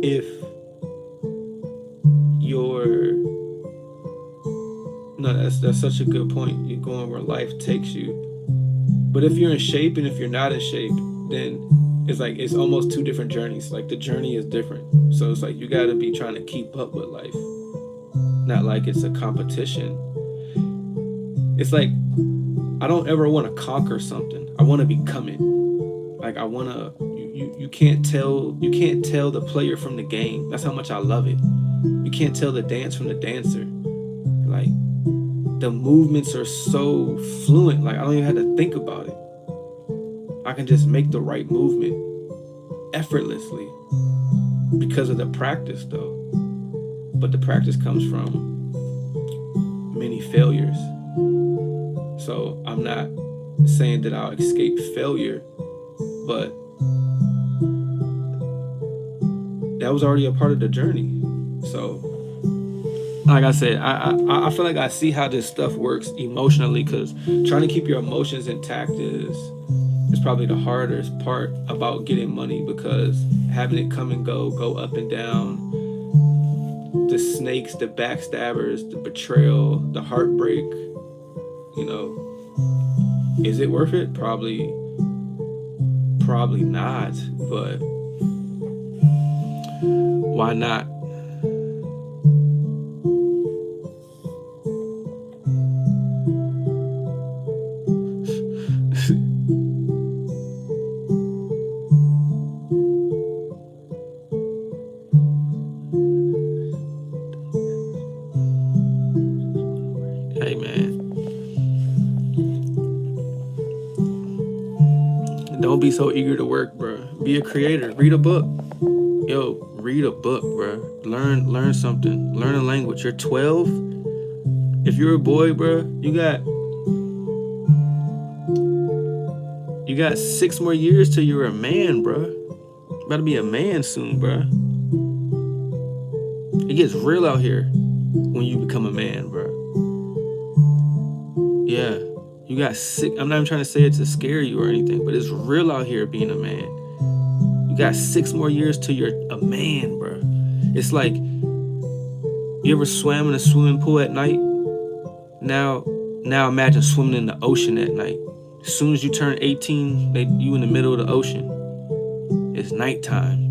if you're that's such a good point. You're going where life takes you. But if you're in shape and if you're not in shape, then it's almost two different journeys. Like the journey is different. So it's like you gotta be trying to keep up with life. Not like it's a competition. It's like I don't ever want to conquer something. I want to become it. Like I want to. You can't tell the player from the game. That's how much I love it. You can't tell the dance from the dancer. Like the movements are so fluent. Like I don't even have to think about it. I can just make the right movement effortlessly because of the practice, though. But the practice comes from many failures. So I'm not saying that I'll escape failure, but that was already a part of the journey. So, like I said, I feel like I see how this stuff works emotionally, because trying to keep your emotions intact is probably the hardest part about getting money, because having it come and go up and down, the snakes, the backstabbers, the betrayal, the heartbreak, is it worth it? Probably not, but why not? Hey, man. Don't be so eager to work, bro. Be a creator. Read a book. Yo, read a book, bro. Learn something. Learn a language. You're 12. If you're a boy, bro, you got 6 more years till you're a man, bro. You about to be a man soon, bro. It gets real out here when you become a man, bro. Yeah. You got 6. I'm not even trying to say it to scare you or anything, but it's real out here being a man. You got 6 more years till you're a man, bro. It's like, you ever swam in a swimming pool at night? Now imagine swimming in the ocean at night. As soon as you turn 18, you in the middle of the ocean. It's nighttime.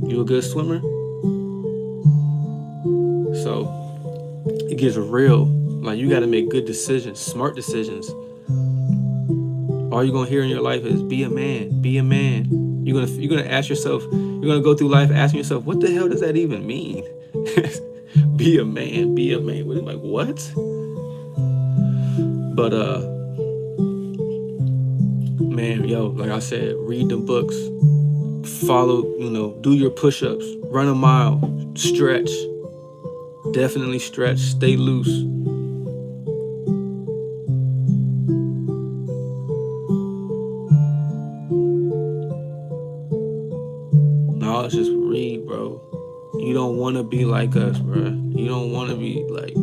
You a good swimmer? So it gets real. Like, you got to make good decisions, smart decisions. All you're gonna hear in your life is be a man, be a man. You're gonna ask yourself, you're gonna go through life asking yourself, what the hell does that even mean? Be a man, be a man. Like, what? But man, yo, like I said, read them books, follow, do your push-ups, run a mile, stretch. Definitely stretch, stay loose. No, let's just read, bro. You don't want to be like us, bro. You don't want to be like,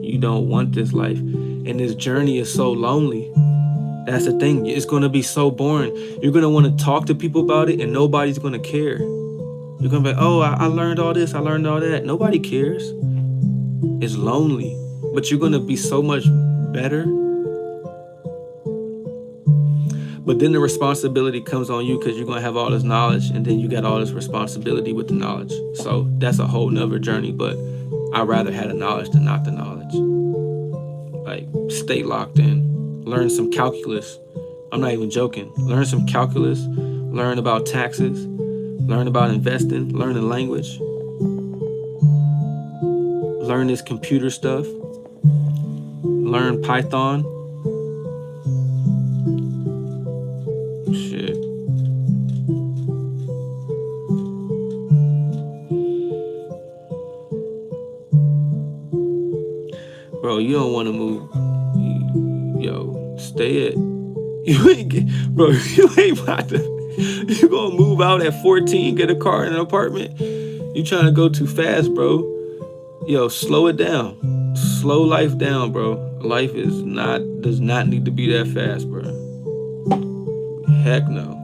you don't want this life. And this journey is so lonely. That's the thing. It's going to be so boring. You're going to want to talk to people about it and nobody's going to care. You're going to be like, oh, I learned all this. I learned all that. Nobody cares. It's lonely. But you're going to be so much better. But then the responsibility comes on you because you're going to have all this knowledge and then you got all this responsibility with the knowledge. So that's a whole nother journey. But I'd rather have the knowledge than not the knowledge. Like, stay locked in. Learn some calculus. I'm not even joking. Learn some calculus. Learn about taxes. Learn about investing. Learn the language. Learn this computer stuff. Learn Python. Shit. Bro, you don't want to move. Yo, stay at. You ain't get, bro. You ain't about to. You gonna move out at 14, get a car and an apartment? You trying to go too fast, bro. Yo, slow it down. Slow life down, bro. Life does not need to be that fast, bro. Heck no.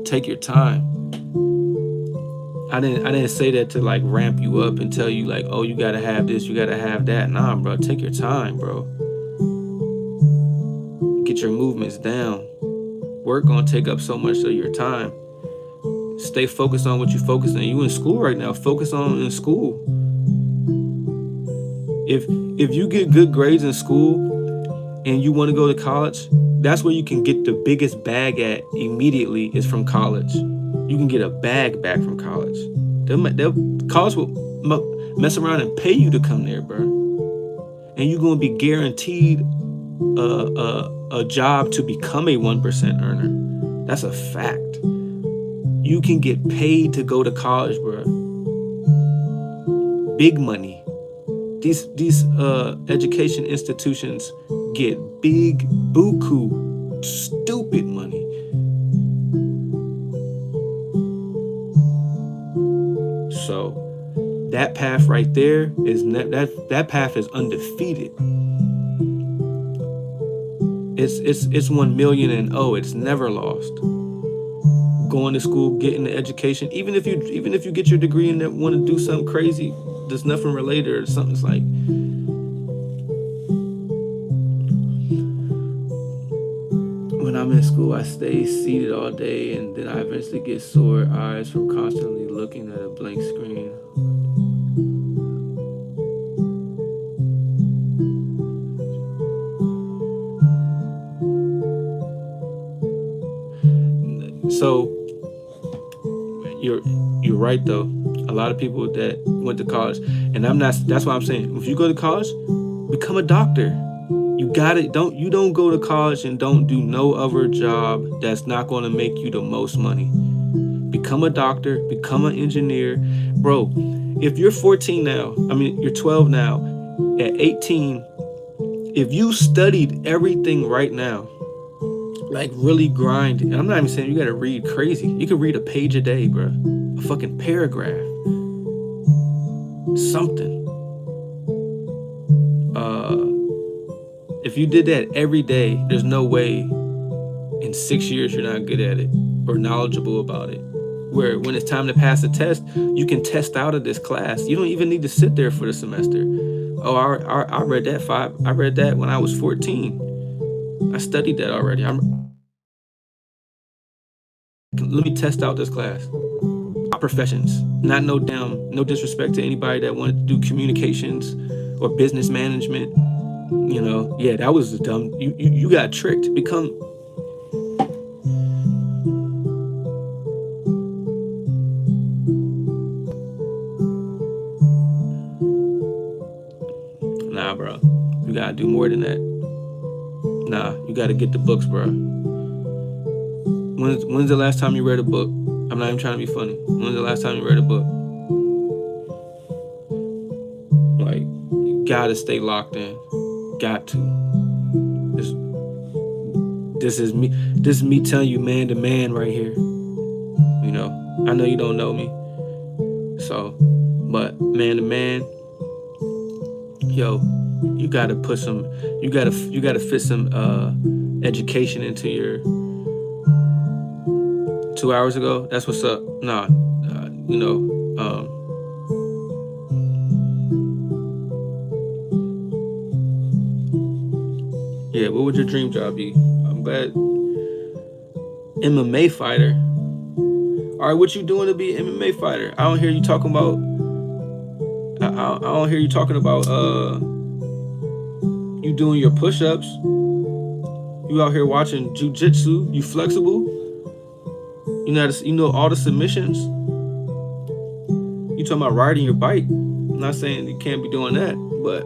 Take your time. I didn't say that to like ramp you up and tell you like, oh, you gotta have this, you gotta have that. Nah, bro. Take your time, bro. Get your movements down. Work gonna take up so much of your time. Stay focused on what you focus on. You in school right now. Focus on in school. If you get good grades in school and you want to go to college, that's where you can get the biggest bag at immediately is from college. You can get a bag back from college. College will mess around and pay you to come there, bro. And you're gonna be guaranteed a job to become a 1% earner. That's a fact. You can get paid to go to college, bro. Big money. These education institutions get big buku, stupid money. So that path right there is that path is undefeated. It's 1 million and it's never lost. Going to school, getting the education, even if you get your degree and want to do something crazy, there's nothing related or something's like. When I'm in school, I stay seated all day, and then I eventually get sore eyes from constantly looking at a blank screen. So you're right though. A lot of people that went to college, and that's why I'm saying, if you go to college, become a doctor. You got it. You don't go to college and don't do no other job that's not going to make you the most money. Become a doctor, become an engineer. Bro, if you're 14 now, you're 12 now, at 18, if you studied everything right now, like really grind, and I'm not even saying you got to read crazy. You can read a page a day, bro. A fucking paragraph. Something. If you did that every day, there's no way in 6 years you're not good at it or knowledgeable about it. Where when it's time to pass a test, you can test out of this class. You don't even need to sit there for the semester. Oh, I read that I read that when I was 14. I studied that already. Let me test out this class. Professions. Not no disrespect to anybody that wanted to do communications or business management. Yeah, that was dumb. You got tricked. Become. Nah, bro. You gotta do more than that. Nah, you gotta get the books, bro. When's the last time you read a book? I'm not even trying to be funny. When's the last time you read a book? Like, you gotta stay locked in. Got to. This is me telling you man to man right here. I know you don't know me. So, but man to man, yo, you gotta put some, you gotta fit some education into your 2 hours ago. That's what's up. Nah, you know, yeah. What would your dream job be? I'm glad. MMA fighter. All right, what you doing to be an MMA fighter? I don't hear you talking about. I don't hear you talking about you doing your push-ups. You out here watching jujitsu. You flexible. You know all the submissions. You talking about riding your bike. I'm not saying you can't be doing that, but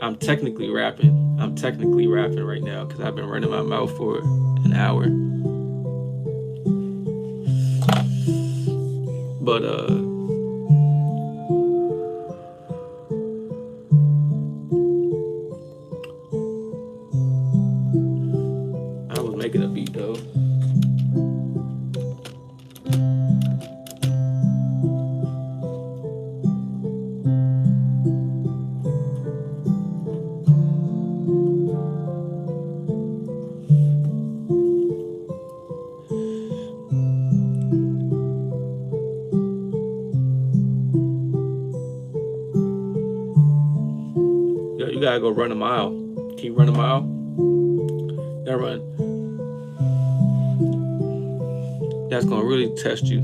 I'm technically rapping. I'm technically rapping right now because I've been running my mouth for an hour. But I was making a beat though. Yo, you gotta go run a mile. Can you run a mile? Yeah, run. That's gonna really test you.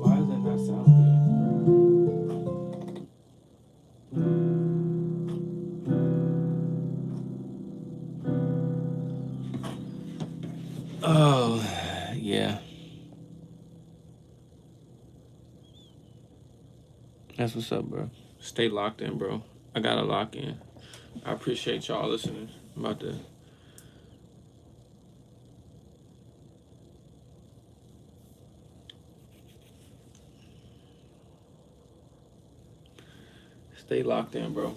Why does that not sound good? Oh, yeah. That's what's up, bro. Stay locked in, bro. I gotta lock in. I appreciate y'all listening. I'm about to. Stay locked in, bro.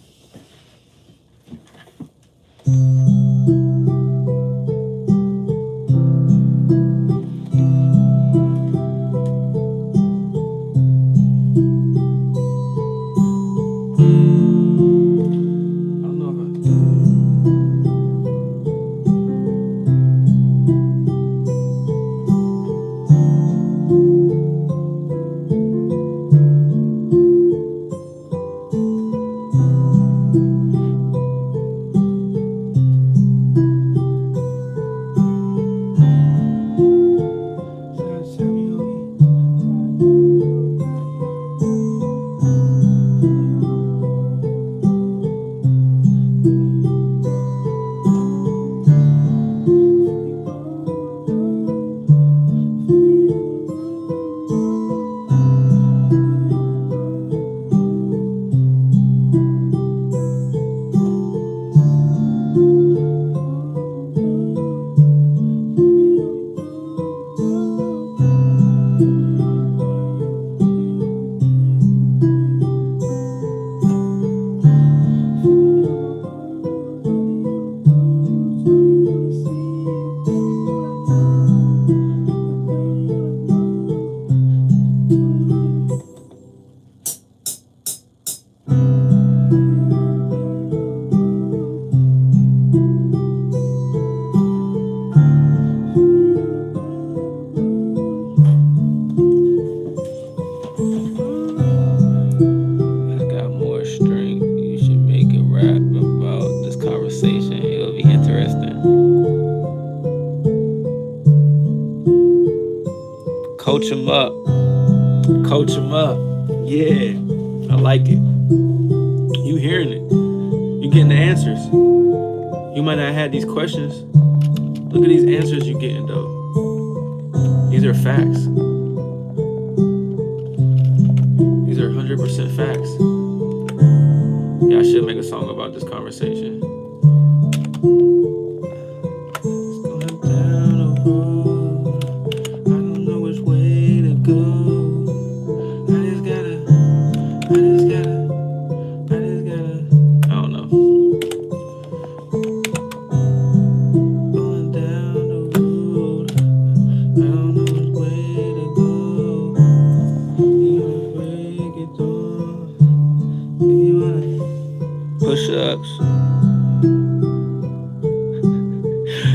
Coach him up. Coach him up. Yeah, I like it. You hearing it. You getting the answers. You might not have had these questions. Look at these answers you getting though. These are facts. These are 100% facts. Yeah, I should make a song about this conversation. Going down the road, I don't know which way to go. I just gotta, I don't know. Going down the road, I don't know which way to go. You wanna break it down, if you wanna push-ups.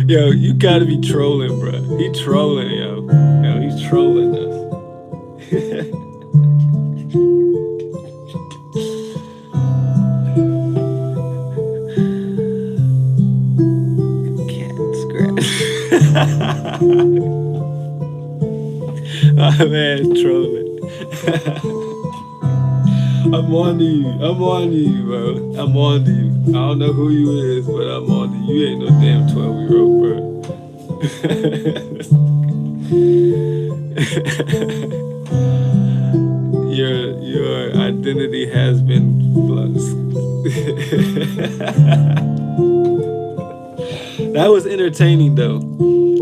Yo, you gotta be trolling, bro. He trolling, yo. Yo, he's trolling us. Cat scratch. Oh man, trolling. I'm on to you. I'm on to you, bro. I'm on to you. I don't know who you is, but I'm on to you. You ain't no damn 12-year-old, bro. Your identity has been flux. That was entertaining though.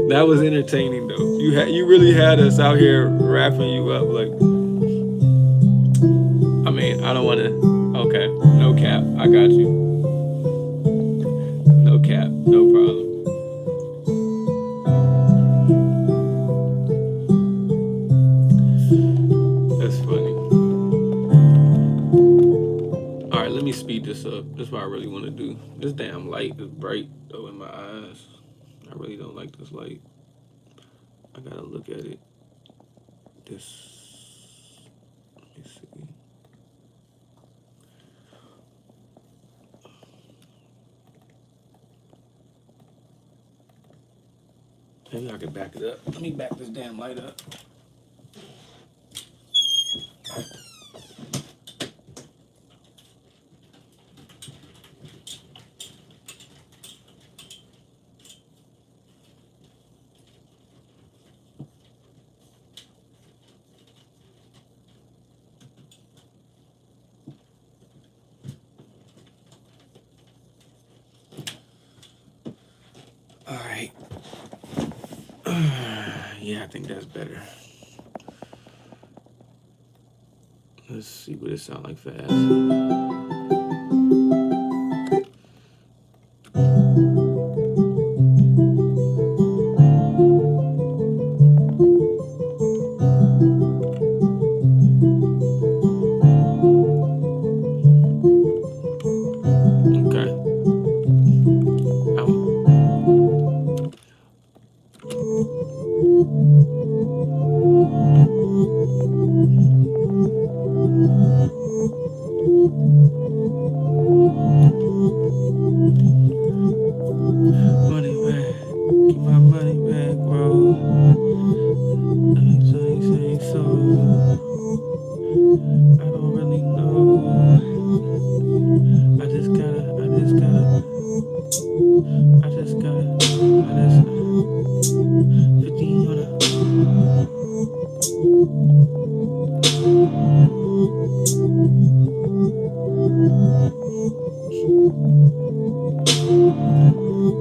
That was entertaining though. You really had us out here wrapping you up like. I mean, I don't want to. Okay, no cap. I got you. No cap. No problem. That's funny. All right, let me speed this up. That's what I really want to do. This damn light is bright though in my eyes. I really don't like this light. I gotta look at it. This. Let me see. Maybe I can back it up. Let me back this damn light up. All right. Yeah, I think that's better. Let's see what it sounds like fast.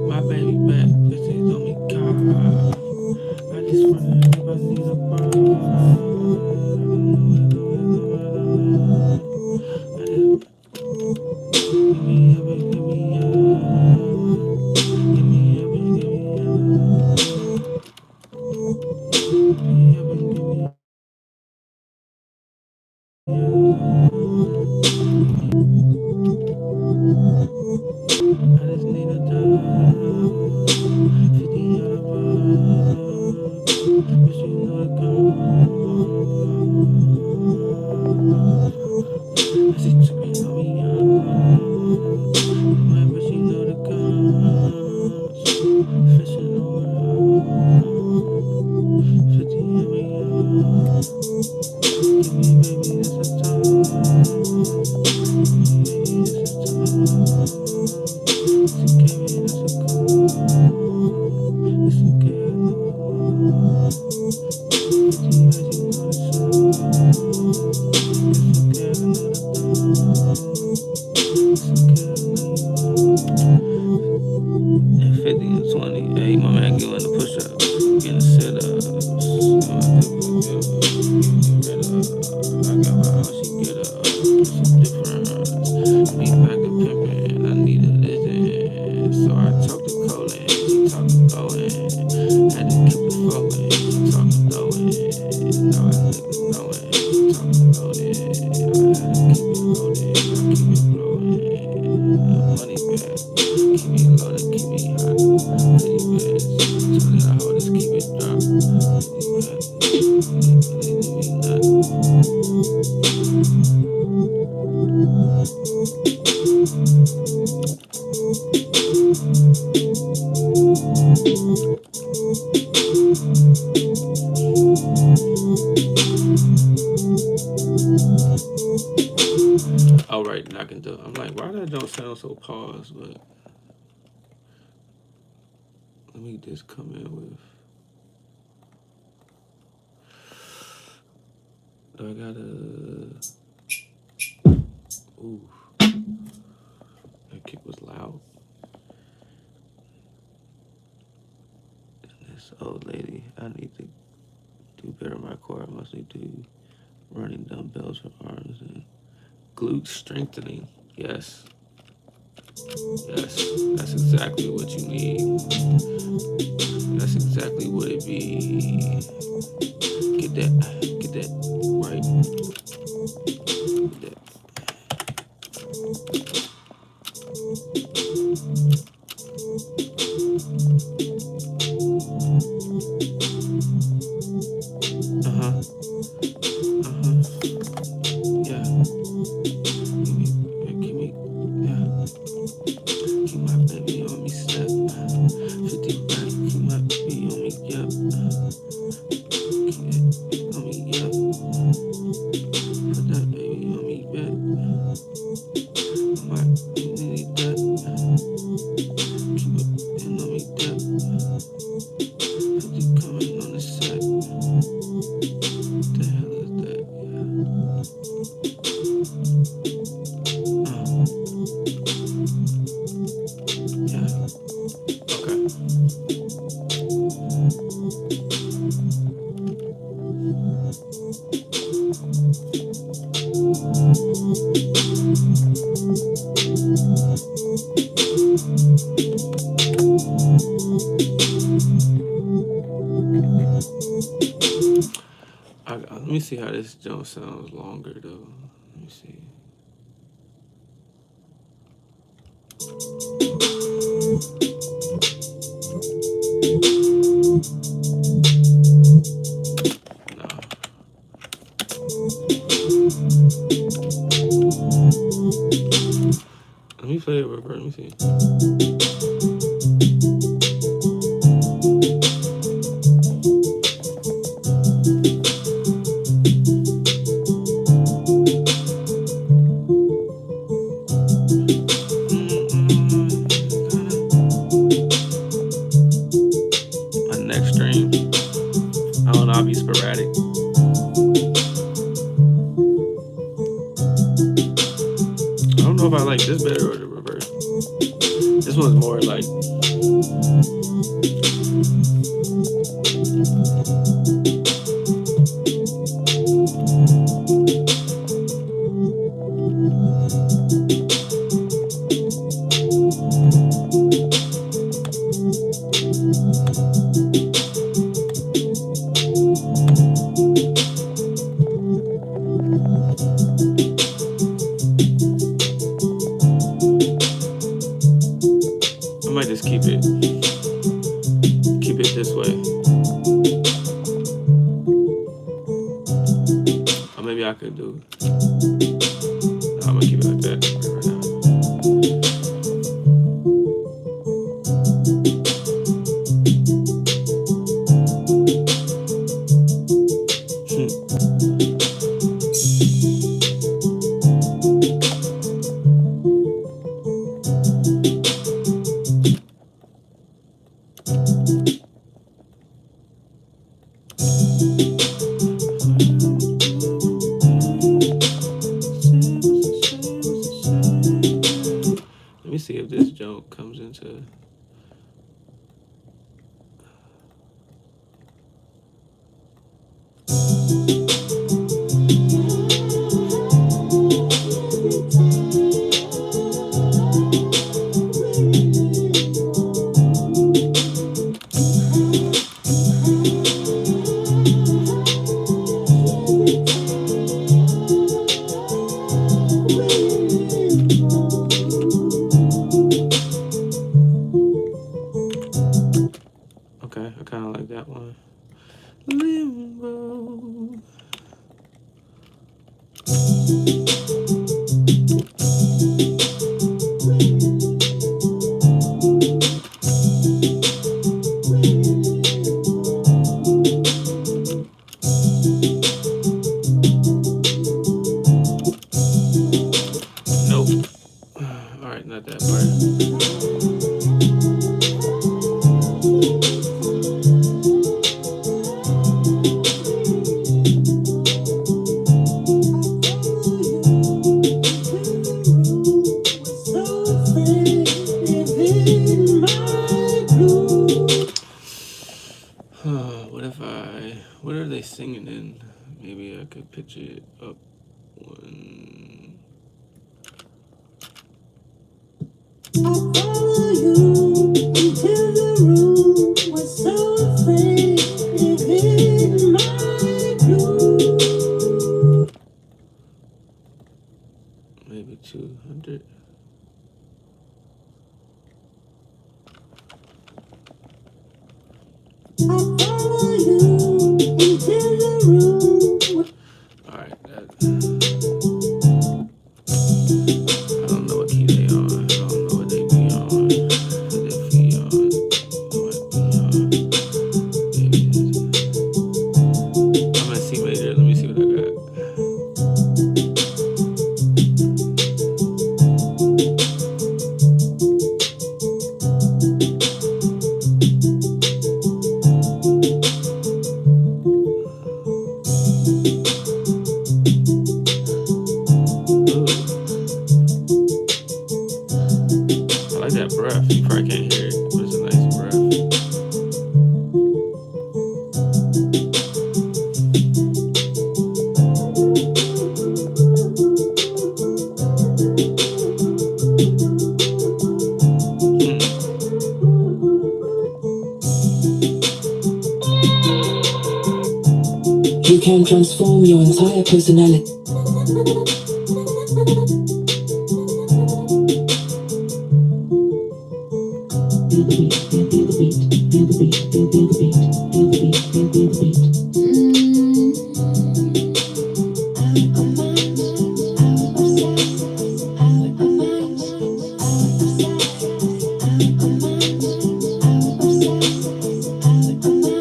My baby back, bitches on me car. I just wonder if I need a bar. 50 and 20. Hey, my man, get in the push ups, getting sit ups. I got my house, she get up. It's a difference. Me back to pimping, I needed this. So I talked to Colin, she talked to Bowen. Had to keep it flowing, she talked to Bowen. Now I niggas knowing, she talked to loaded. I had to keep it loaded, I keep it blowing. Money back, keep me loaded, keep me hot. Pretty best, tell that I hold this, keep it drop. They leave me nuts. All right, and I can do. I'm like, why that don't sound so paused? But let me just come in with. Do I gotta? Ooh, that kick was loud. And this old lady, I need to do better in my core. I must need to running dumbbells for arms and glute strengthening. Yes. Yes. That's exactly what you need. That's exactly what it be. Get that right. Get that. Yeah. Give me, yeah. Keep my baby on me, step. 50 back, keep my baby on me, yep. Keep it on me, yep. Put that baby on me, bet. My baby need that. Keep it in on me, that. 50 coming on the set. What the hell is that? Yeah. Okay. Let me see how this jump sounds longer though. Let me see. No. Let me play it reverse. Let me see. My next stream. I don't know, I'll be sporadic. I don't know if I like this better or the reverse. This one's more like. I might just keep it this way. Or maybe I could do. No, I'm gonna keep it like that right now. note comes into. Okay, I kind of like that one. Limbo. Nope. All right, not that part. What are they singing in? Maybe I could pitch it up one. I follow you into the room. Was so afraid in my blue. Maybe 200. I follow you into the room. All right, I don't know what key they on. I don't know what they be on. If he on, what be on? Maybe I'm at C major. Let me see what I got. I like that breath. You probably can't hear it, but it's a nice breath. You can transform your entire personality. Feel the beat, feel the beat, feel the beat, feel the beat, feel the beat, feel the beat. Out of mind, out of sight, out of mind, out of sight, out of mind, out of sight, out of mind.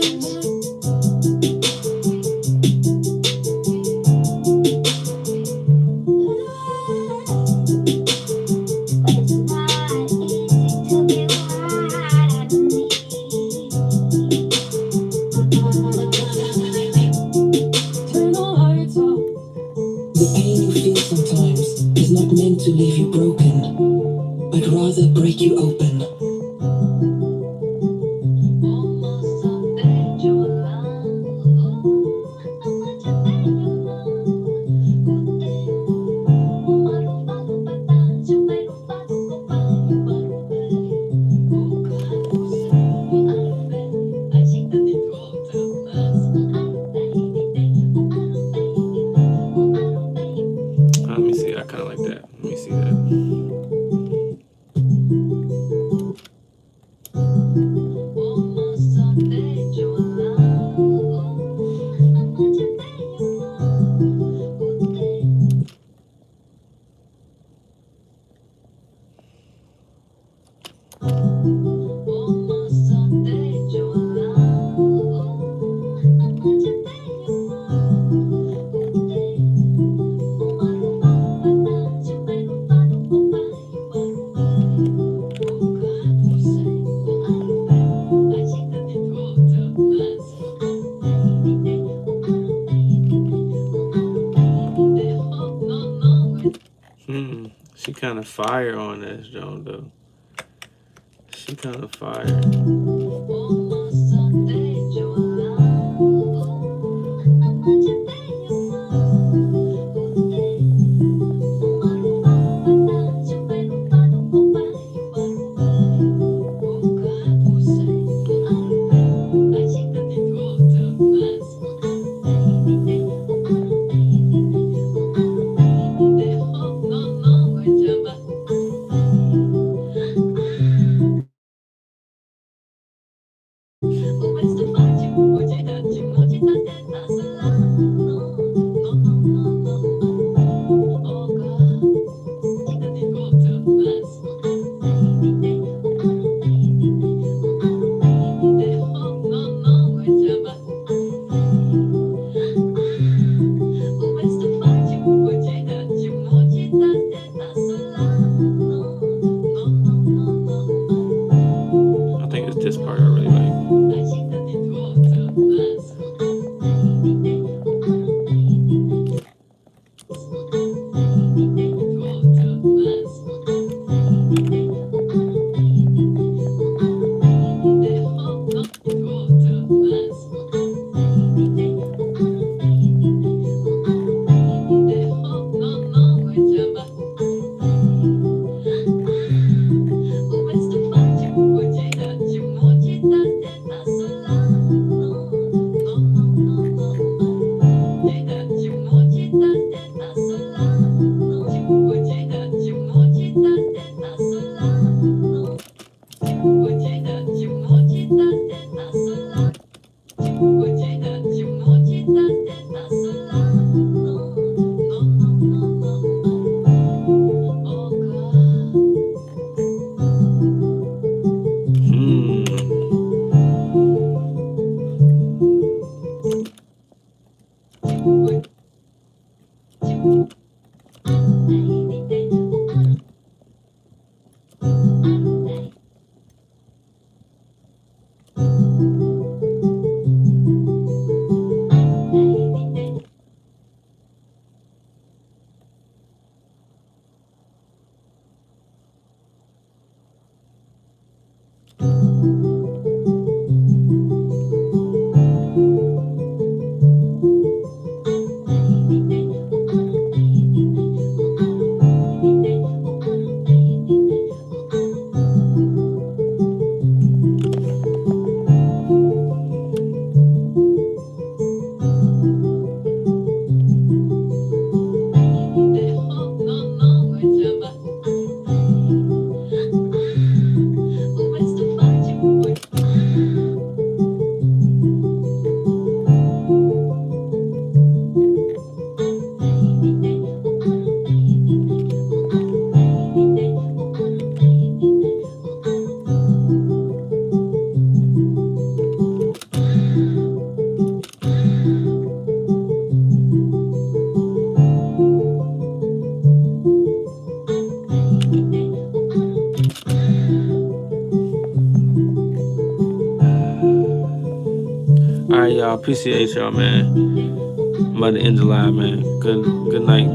The pain you feel sometimes is not meant to leave you broken, but rather break you open. Let me see. I kind of like that. Let me see that. She kind of fire on this, Joan, though. She kind of fire. I think it's this part I really like. Hmm. All right, y'all. Appreciate y'all, man. I'm about to end the live, man. Good night.